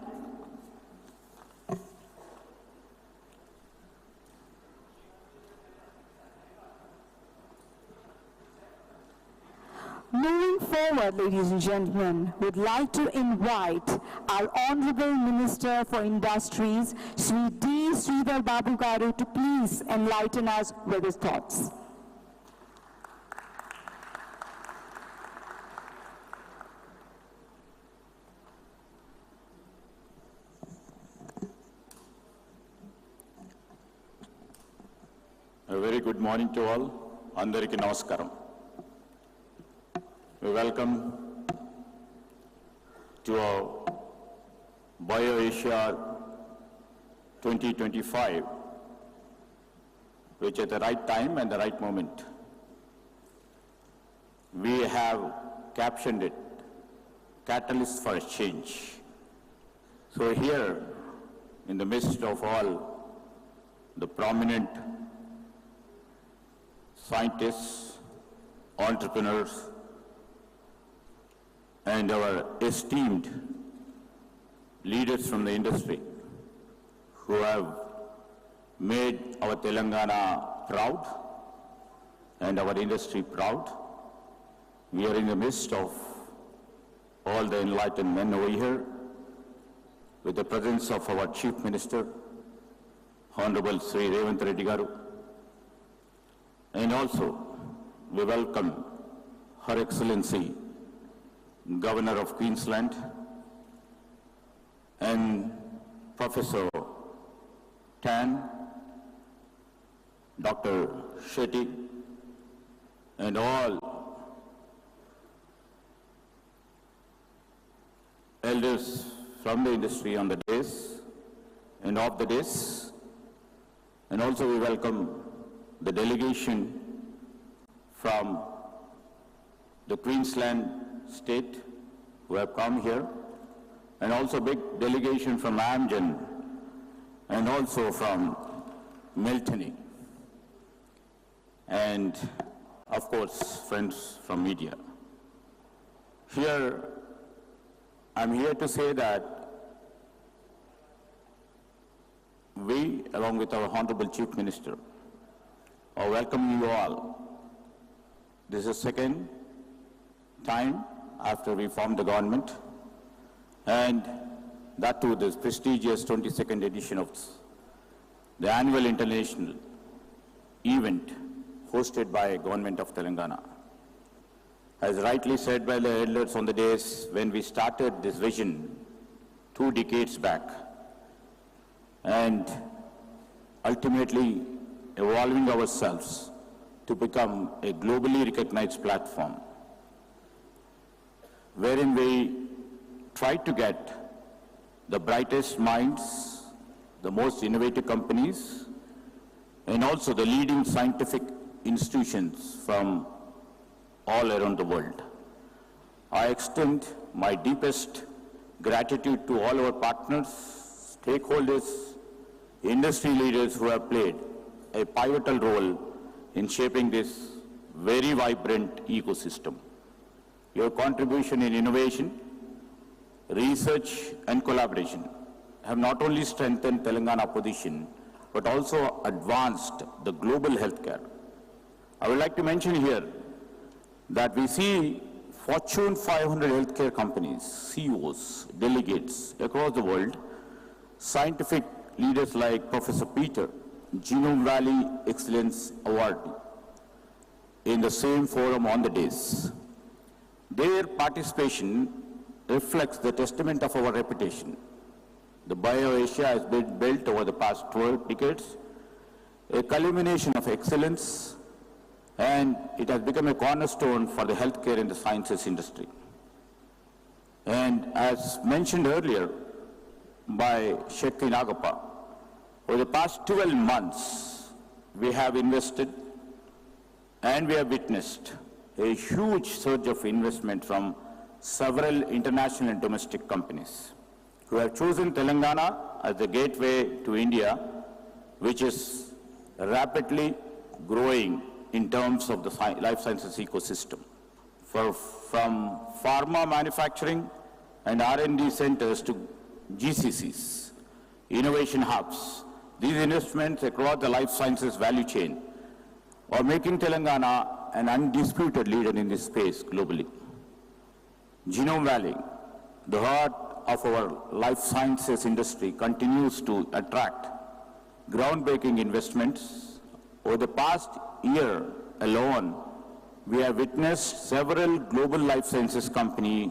Moving forward, ladies and gentlemen, we'd like to invite our Honorable Minister for Industries, Sri D. Sridhar Babu Garu, to please enlighten us with his thoughts. A very good morning to all. Andariki namaskaram. We welcome to our BioAsia 2025, which at the right time and the right moment. We have captioned it, Catalyst for a Change. So here, in the midst of all the prominent scientists, entrepreneurs, and our esteemed leaders from the industry who have made our Telangana proud and our industry proud. We are in the midst of all the enlightened men over here with the presence of our Chief Minister, Honorable Sri Revanth Reddy Garu. And also, we welcome Her Excellency, Governor of Queensland, and Professor Tan, Dr. Shetty, and all elders from the industry on the days and off the days. And also we welcome the delegation from the Queensland state who have come here, and also big delegation from Amgen, and also from Miltony, and of course friends from media. Here, I'm here to say that we, along with our Honorable Chief Minister, are welcoming you all. This is the second time after we formed the government, and that too this prestigious 22nd edition of the annual international event hosted by Government of Telangana. As rightly said by the elders on the days when we started this vision 2 decades back, and ultimately evolving ourselves to become a globally recognized platform, wherein we try to get the brightest minds, the most innovative companies, and also the leading scientific institutions from all around the world. I extend my deepest gratitude to all our partners, stakeholders, industry leaders who have played a pivotal role in shaping this very vibrant ecosystem. Your contribution in innovation, research and collaboration have not only strengthened Telangana position, but also advanced the global healthcare. I would like to mention here that we see Fortune 500 healthcare companies, CEOs, delegates across the world, scientific leaders like Professor Peter, Genome Valley Excellence Award, in the same forum on the days. Their participation reflects the testament of our reputation. The BioAsia has been built over the past 12 decades, a culmination of excellence, and it has become a cornerstone for the healthcare and the sciences industry. And as mentioned earlier by Shekti Nagappa, over the past 12 months, we have invested and we have witnessed a huge surge of investment from several international and domestic companies who have chosen Telangana as the gateway to India, which is rapidly growing in terms of the life sciences ecosystem. From pharma manufacturing and R&D centers to GCCs, innovation hubs, these investments across the life sciences value chain are making Telangana an undisputed leader in this space globally. Genome Valley, the heart of our life sciences industry, continues to attract groundbreaking investments. Over the past year alone, we have witnessed several global life sciences companies,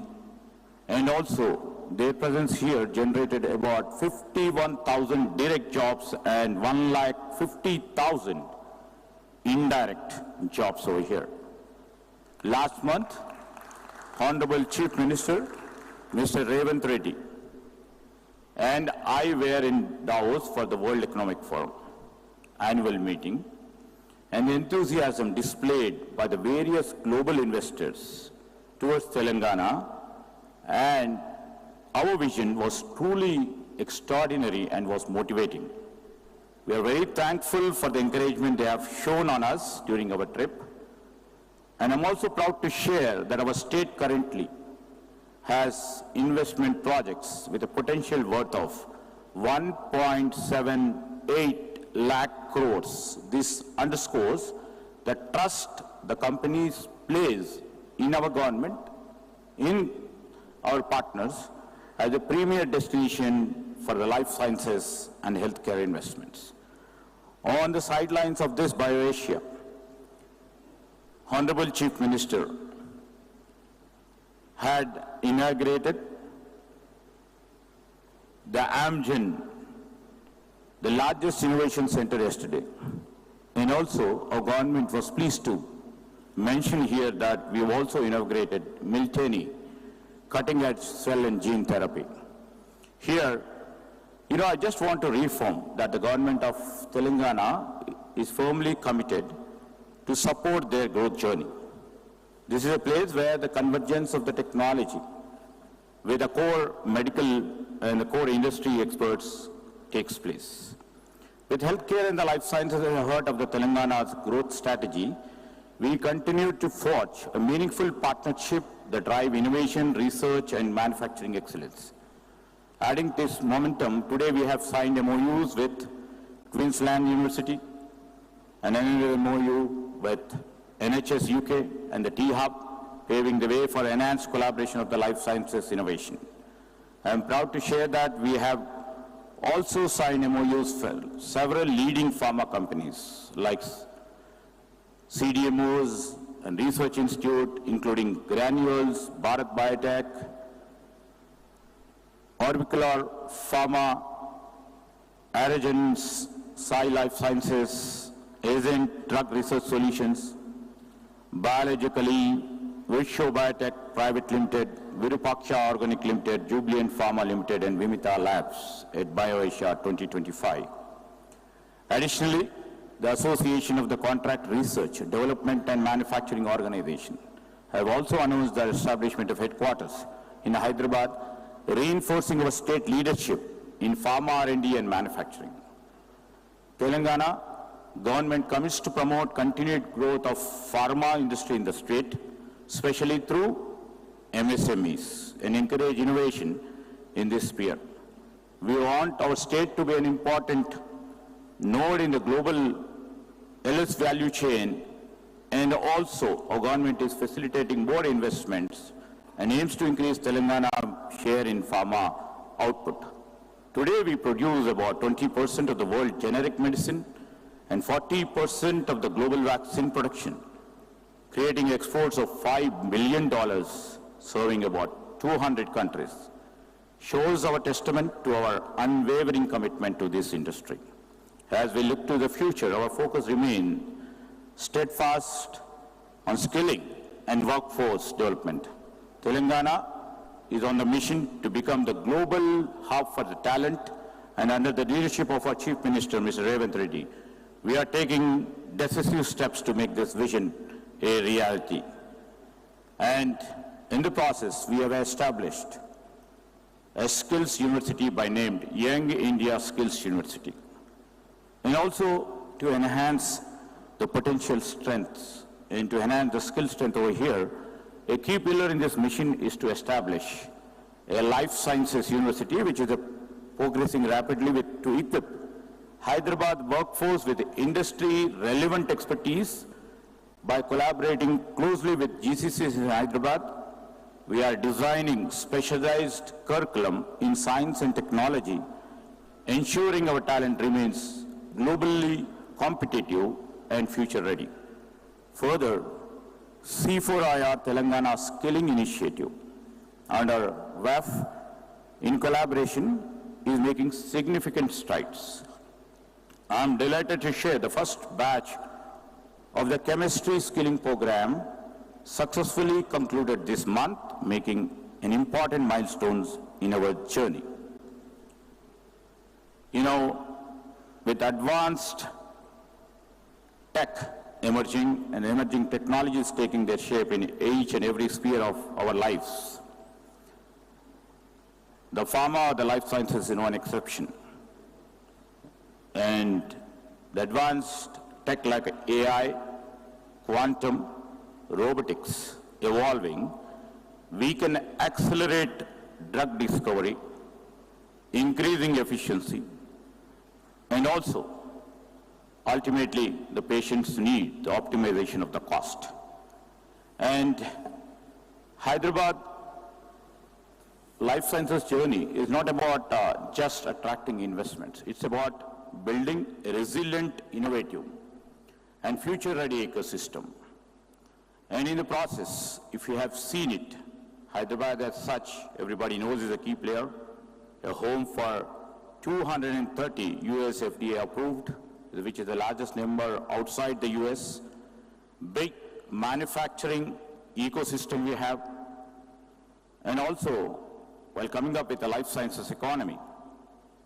and also their presence here generated about 51,000 direct jobs and 150,000 indirect jobs over here. Last month, Honorable Chief Minister, Mr. Revanth Reddy, and I were in Davos for the World Economic Forum annual meeting, and the enthusiasm displayed by the various global investors towards Telangana and our vision was truly extraordinary and was motivating. We are very thankful for the encouragement they have shown on us during our trip. And I'm also proud to share that our state currently has investment projects with a potential worth of 1.78 lakh crores. This underscores the trust the companies place in our government, in our partners, as a premier destination for the life sciences and healthcare investments. On the sidelines of this BioAsia, Honorable Chief Minister had inaugurated the Amgen, the largest innovation center, yesterday. And also, our government was pleased to mention here that we have also inaugurated Miltenyi, cutting-edge cell and gene therapy. Here, I just want to reaffirm that the government of Telangana is firmly committed to support their growth journey. This is a place where the convergence of the technology with the core medical and the core industry experts takes place. With healthcare and the life sciences at the heart of the Telangana's growth strategy, we continue to forge a meaningful partnership that drive innovation, research, and manufacturing excellence. Adding this momentum, today we have signed MOUs with Queensland University and another MOU with NHS UK and the T-Hub, paving the way for enhanced collaboration of the life sciences innovation. I am proud to share that we have also signed MOUs for several leading pharma companies like CDMOs and Research Institute, including Granules, Bharat Biotech, Orbicular Pharma, Aragens, Sai Life Sciences, Agent Drug Research Solutions, Biologically, Visho Biotech Private Limited, Virupaksha Organic Limited, Jubilant Pharma Limited, and Vimita Labs at BioAsia 2025. Additionally, the Association of the Contract Research, Development and Manufacturing Organization have also announced the establishment of headquarters in Hyderabad reinforcing our state leadership in pharma R&D and manufacturing. Telangana government commits to promote continued growth of pharma industry in the state, especially through MSMEs, and encourage innovation in this sphere. We want our state to be an important node in the global LS value chain, and also our government is facilitating more investments and aims to increase Telangana share in pharma output. Today we produce about 20% of the world generic medicine and 40% of the global vaccine production, creating exports of $5 million, serving about 200 countries. Shows our testament to our unwavering commitment to this industry. As we look to the future, our focus remains steadfast on skilling and workforce development. Telangana is on the mission to become the global hub for the talent, and under the leadership of our Chief Minister, Mr. Revanth Reddy, we are taking decisive steps to make this vision a reality. And in the process, we have established a skills university by named Young India Skills University, and also to enhance the potential strengths and to enhance the skill strength over here. A key pillar in this mission is to establish a life sciences university, which is progressing rapidly to equip Hyderabad workforce with industry relevant expertise. By collaborating closely with GCCs in Hyderabad, we are designing specialized curriculum in science and technology, ensuring our talent remains globally competitive and future ready. Further, C4IR Telangana Skilling Initiative under WAF in collaboration is making significant strides. I am delighted to share the first batch of the chemistry skilling program successfully concluded this month, making an important milestones in our journey. You know, with advanced tech emerging and emerging technologies taking their shape in each and every sphere of our lives, the pharma or the life sciences is no exception. And the advanced tech like AI, quantum, robotics evolving, we can accelerate drug discovery, increasing efficiency, and also ultimately the patients need the optimization of the cost. And Hyderabad life sciences journey is not about just attracting investments. It's about building a resilient, innovative, and future-ready ecosystem. And in the process, if you have seen it, Hyderabad as such, everybody knows is a key player, a home for 230 US FDA approved, which is the largest number outside the US, big manufacturing ecosystem we have, and also, while coming up with a life sciences economy,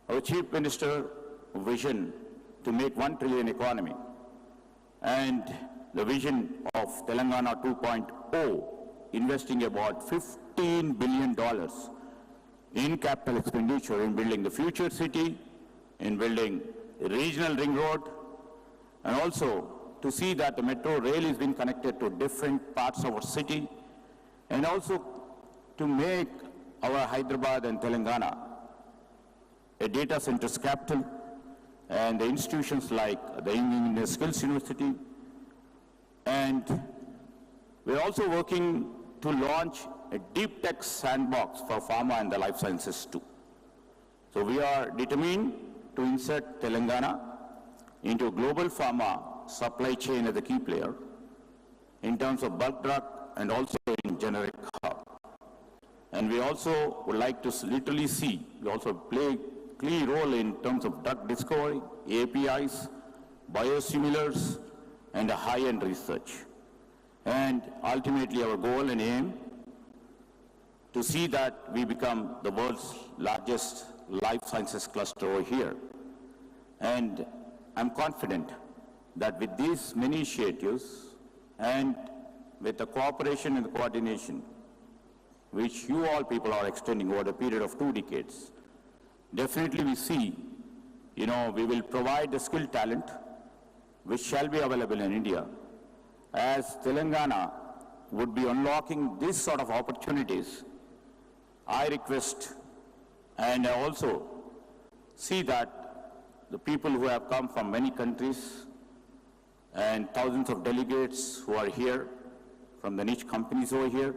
our Chief Minister vision to make 1 trillion economy, and the vision of Telangana 2.0, investing about $15 billion in capital expenditure in building the future city, in building a regional ring road, and also to see that the metro rail is being connected to different parts of our city, and also to make our Hyderabad and Telangana a data centers capital, and the institutions like the Indian Skills University. And we're also working to launch a deep tech sandbox for pharma and the life sciences too. So we are determined to insert Telangana into a global pharma supply chain as a key player in terms of bulk drug and also in generic hub. And we also would like to literally see, we also play a key role in terms of drug discovery, APIs, biosimilars, and high-end research. And ultimately our goal and aim to see that we become the world's largest life sciences cluster over here. And I'm confident that with these many initiatives and with the cooperation and the coordination which you all people are extending over a period of 2 decades. Definitely we see, we will provide the skilled talent which shall be available in India, as Telangana would be unlocking this sort of opportunities. I request and I also see that the people who have come from many countries and thousands of delegates who are here from the niche companies over here,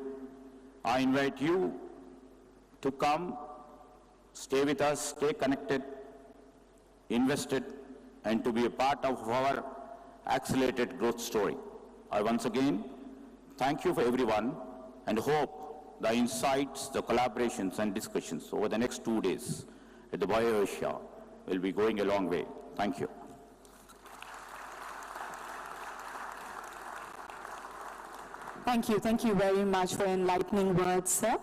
I invite you to come, stay with us, stay connected, invested, and to be a part of our accelerated growth story. I once again thank you for everyone and hope the insights, the collaborations and discussions over the next 2 days at the BioAsia will be going a long way. Thank you. Thank you very much for enlightening words, sir.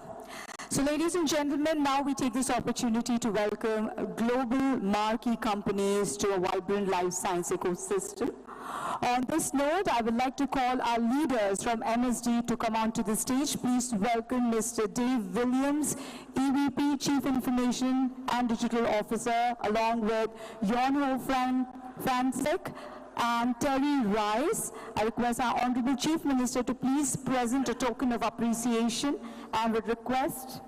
So ladies and gentlemen, now we take this opportunity to welcome global marquee companies to a vibrant life science ecosystem. On this note, I would like to call our leaders from MSD to come onto the stage. Please welcome Mr. Dave Williams, EVP, Chief Information and Digital Officer, along with Jon-Ho Fransek and Terry Rice. I request our Honorable Chief Minister to please present a token of appreciation and would request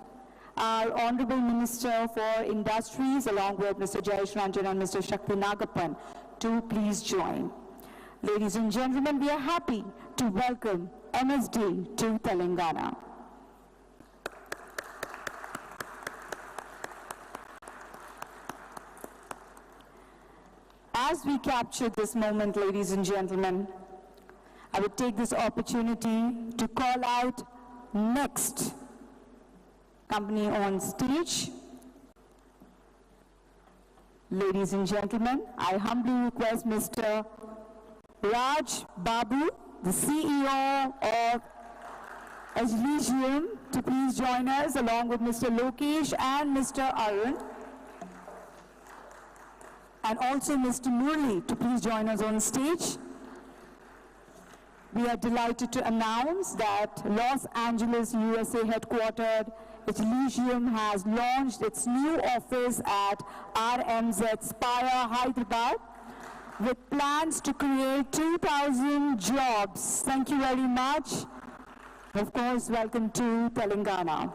our Honorable Minister for Industries, along with Mr. Jayesh Ranjan and Mr. Shakti Nagapan, to please join. Ladies and gentlemen, we are happy to welcome MSD to Telangana. As we capture this moment, ladies and gentlemen, I would take this opportunity to call out next company on stage. Ladies and gentlemen, I humbly request Mr. Raj Babu, the CEO of Elysium, to please join us, along with Mr. Lokesh and Mr. Arun, and also Mr. Murli to please join us on stage. We are delighted to announce that Los Angeles, USA headquartered Elysium has launched its new office at RMZ Spire, Hyderabad, with plans to create 2,000 jobs. Thank you very much. Of course, welcome to Telangana.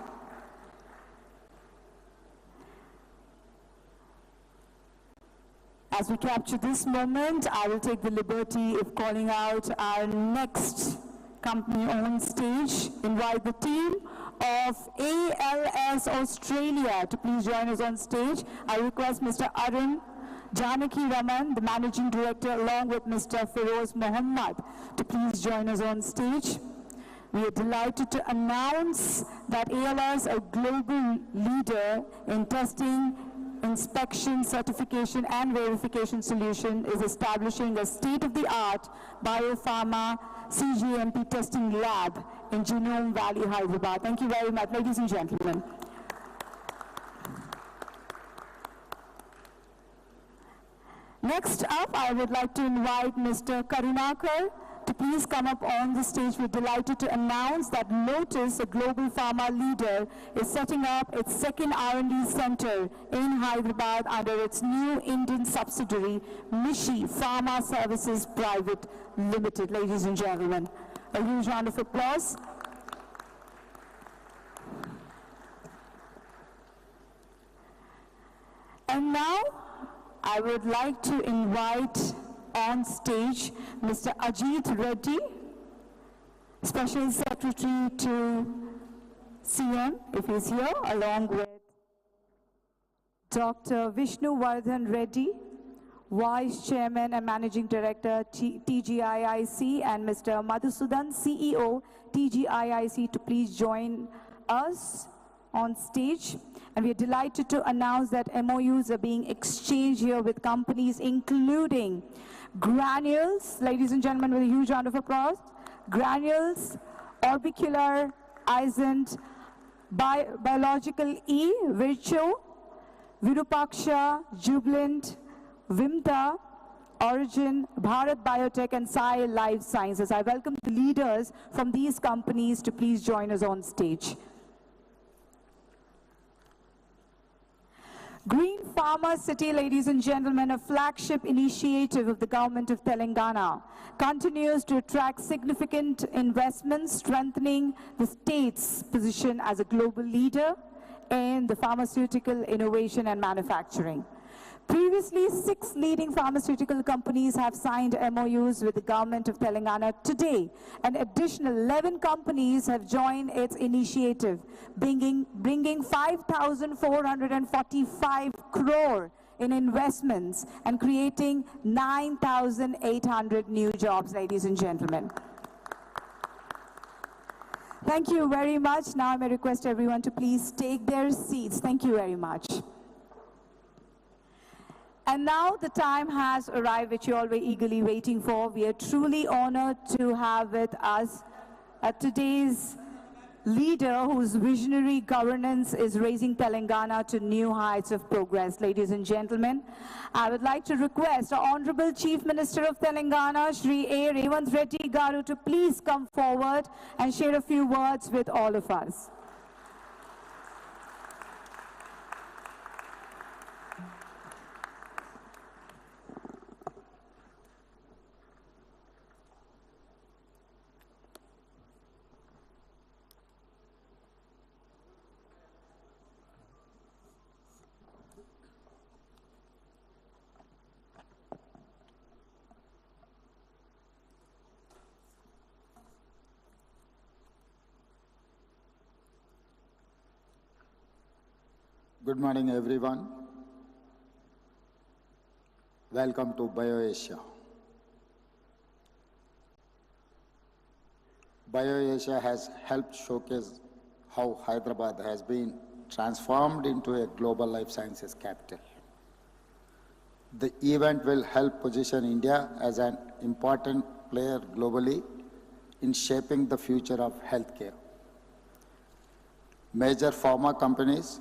As we capture this moment, I will take the liberty of calling out our next company on stage. Invite the team of ALS Australia to please join us on stage. I request Mr. Arun Janaki Raman, the Managing Director, along with Mr. Feroz Mohammad, to please join us on stage. We are delighted to announce that ALS, a global leader in testing, inspection, certification, and verification solution, is establishing a state-of-the-art biopharma CGMP testing lab in Genome Valley, Hyderabad. Thank you very much, ladies and gentlemen. Next up, I would like to invite Mr. Karunakar to please come up on the stage. We're delighted to announce that Lotus, a global pharma leader, is setting up its second R&D center in Hyderabad under its new Indian subsidiary, Mishi Pharma Services Private Limited. Ladies and gentlemen, a huge round of applause. And now, I would like to invite on stage Mr. Ajit Reddy, Special Secretary to CM, if he's here, along with Dr. Revanth Reddy, Vice Chairman and Managing Director, TGIIC, and Mr. Madhusudan, CEO, TGIIC, to please join us on stage. And we are delighted to announce that MOUs are being exchanged here with companies including Granules, ladies and gentlemen, with a huge round of applause. Granules, Orbicular, Isent, Biological E, Vircho, Virupaksha, Jubilant, Vimta, Origin, Bharat Biotech, and Sai Life Sciences. I welcome the leaders from these companies to please join us on stage. Green Pharma City, ladies and gentlemen, a flagship initiative of the government of Telangana, continues to attract significant investments, strengthening the state's position as a global leader in the pharmaceutical innovation and manufacturing. Previously, 6 leading pharmaceutical companies have signed MOUs with the government of Telangana. Today, an additional 11 companies have joined its initiative, bringing 5,445 crore in investments and creating 9,800 new jobs, ladies and gentlemen. Thank you very much. Now I may request everyone to please take their seats. Thank you very much. And now the time has arrived which you all were eagerly waiting for. We are truly honored to have with us today's leader whose visionary governance is raising Telangana to new heights of progress. Ladies and gentlemen, I would like to request our Honorable Chief Minister of Telangana, Shri A. Revanth Reddy Garu, to please come forward and share a few words with all of us. Good morning, everyone. Welcome to BioAsia. BioAsia has helped showcase how Hyderabad has been transformed into a global life sciences capital. The event will help position India as an important player globally in shaping the future of healthcare. Major pharma companies,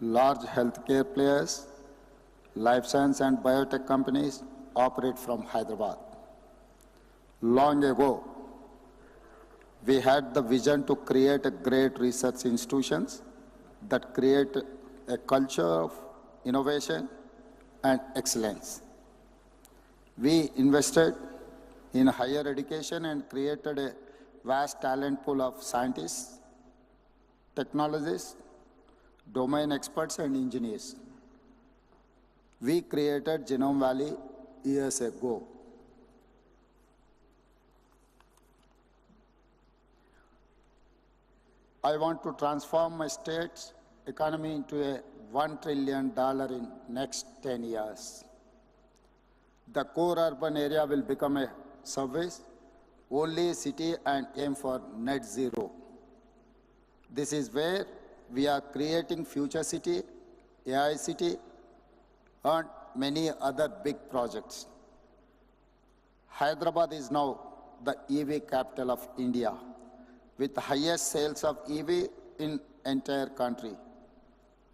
large healthcare players, life science and biotech companies operate from Hyderabad. Long ago, we had the vision to create a great research institutions that create a culture of innovation and excellence. We invested in higher education and created a vast talent pool of scientists, technologists, domain experts and engineers. We created Genome Valley years ago. I want to transform my state's economy into a $1 trillion in next 10 years. The core urban area will become a service-only city and aim for net zero. This is where we are creating Future City, AI City, and many other big projects. Hyderabad is now the EV capital of India, with the highest sales of EV in entire country.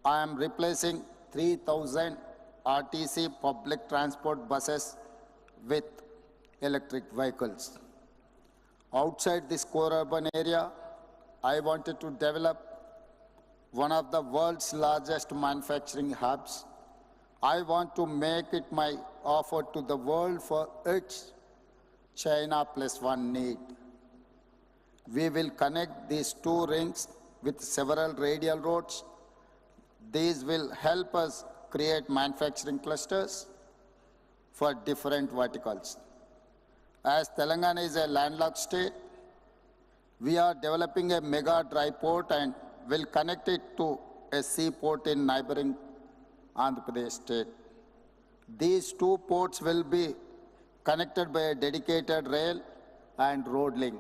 I am replacing 3,000 RTC public transport buses with electric vehicles. Outside this core urban area, I wanted to develop one of the world's largest manufacturing hubs. I want to make it my offer to the world for its China plus one need. We will connect these 2 rings with several radial roads. These will help us create manufacturing clusters for different verticals. As Telangana is a landlocked state, we are developing a mega dry port and will connect it to a seaport in neighboring Andhra Pradesh state. These 2 ports will be connected by a dedicated rail and road link.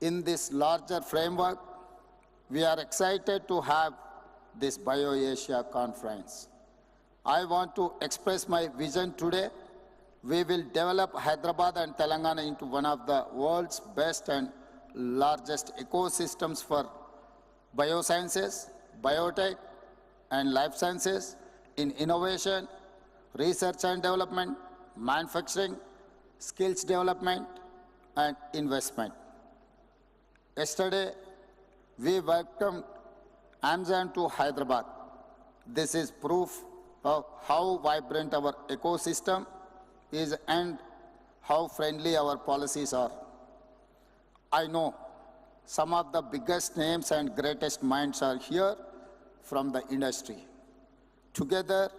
In this larger framework, we are excited to have this BioAsia conference. I want to express my vision today. We will develop Hyderabad and Telangana into one of the world's best and largest ecosystems for biosciences, biotech, and life sciences in innovation, research and development, manufacturing, skills development, and investment. Yesterday, we welcomed Amazon to Hyderabad. This is proof of how vibrant our ecosystem is and how friendly our policies are. I know some of the biggest names and greatest minds are here from the industry. Together,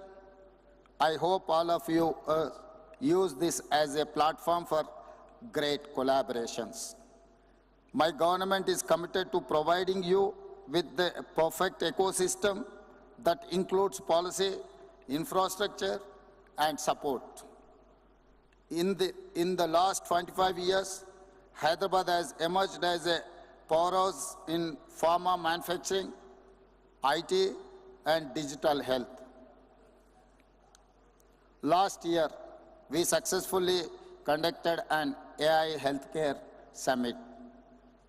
I hope all of you use this as a platform for great collaborations. My government is committed to providing you with the perfect ecosystem that includes policy, infrastructure, and support. In the last 25 years, Hyderabad has emerged as a powerhouse in pharma manufacturing, IT, and digital health. Last year, we successfully conducted an AI healthcare summit.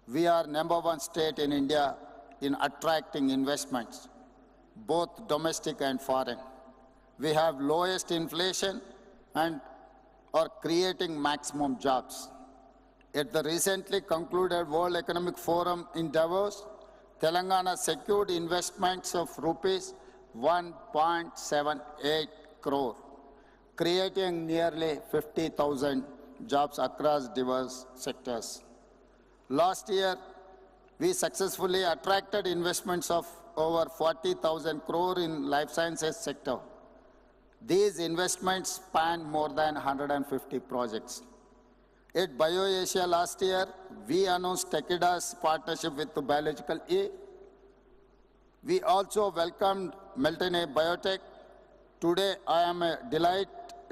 We are #1 state in India in attracting investments, both domestic and foreign. We have lowest inflation and are creating maximum jobs. At the recently concluded World Economic Forum in Davos, Telangana secured investments of rupees 1.78 crore, creating nearly 50,000 jobs across diverse sectors. Last year, we successfully attracted investments of over 40,000 crore in life sciences sector. These investments span more than 150 projects. At BioAsia last year, we announced Takeda's partnership with Biological E. We also welcomed Meltene Biotech. Today, I am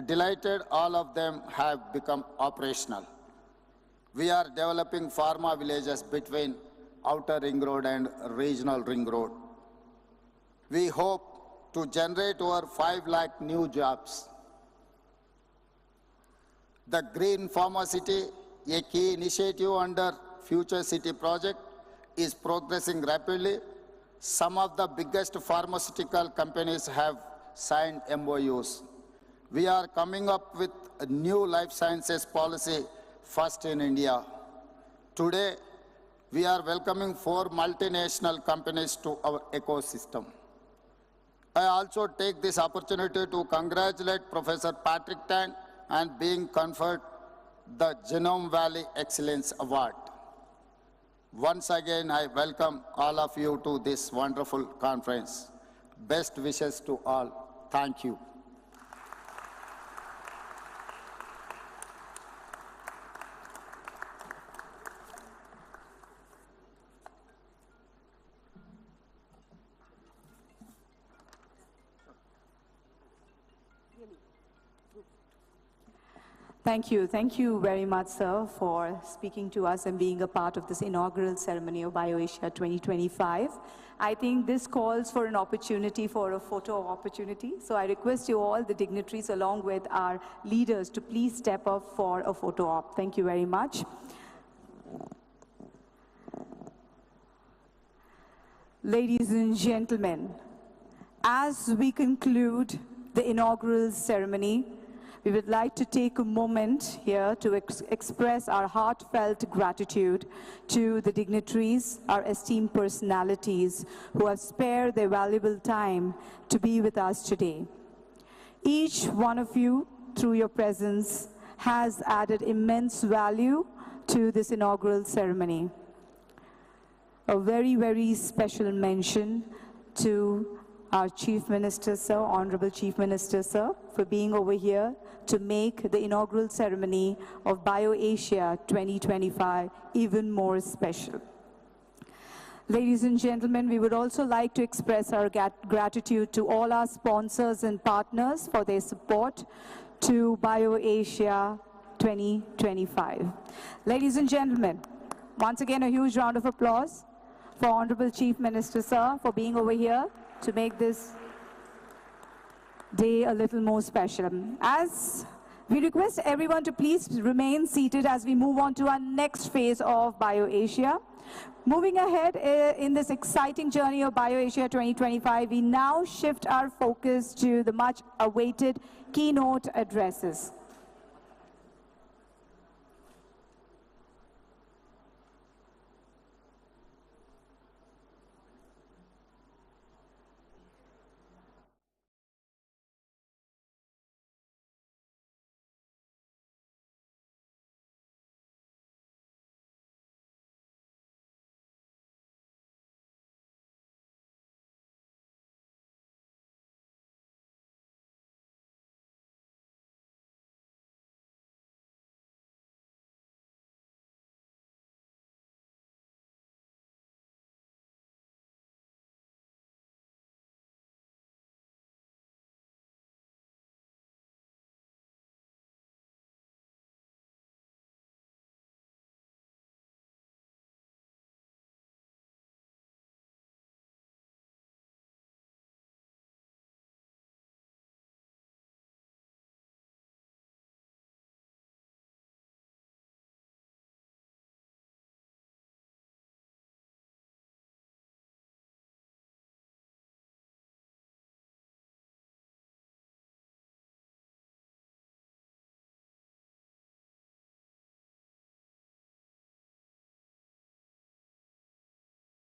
delighted all of them have become operational. We are developing pharma villages between Outer Ring Road and Regional Ring Road. We hope to generate over 5 lakh new jobs. The Green Pharma City, a key initiative under Future City project, is progressing rapidly. Some of the biggest pharmaceutical companies have signed MOUs. We are coming up with a new life sciences policy, first in India. Today, we are welcoming 4 multinational companies to our ecosystem. I also take this opportunity to congratulate Professor Patrick Tan and being conferred the Genome Valley Excellence Award. Once again, I welcome all of you to this wonderful conference. Best wishes to all. Thank you. Thank you very much, sir, for speaking to us and being a part of this inaugural ceremony of BioAsia 2025. I think this calls for an opportunity for a photo opportunity. So I request you all, the dignitaries, along with our leaders, to please step up for a photo op. Thank you very much. Ladies and gentlemen, as we conclude the inaugural ceremony, we would like to take a moment here to express our heartfelt gratitude to the dignitaries, our esteemed personalities who have spared their valuable time to be with us today. Each one of you, through your presence, has added immense value to this inaugural ceremony. A very, very special mention to our Chief Minister, sir, Honorable Chief Minister, sir, for being over here to make the inaugural ceremony of BioAsia 2025 even more special. Ladies and gentlemen, we would also like to express our gratitude to all our sponsors and partners for their support to BioAsia 2025. Ladies and gentlemen, once again, a huge round of applause for Honorable Chief Minister, sir, for being over here to make this day a little more special. As we request everyone to please remain seated as we move on to our next phase of BioAsia. Moving ahead in this exciting journey of BioAsia 2025, we now shift our focus to the much awaited keynote addresses.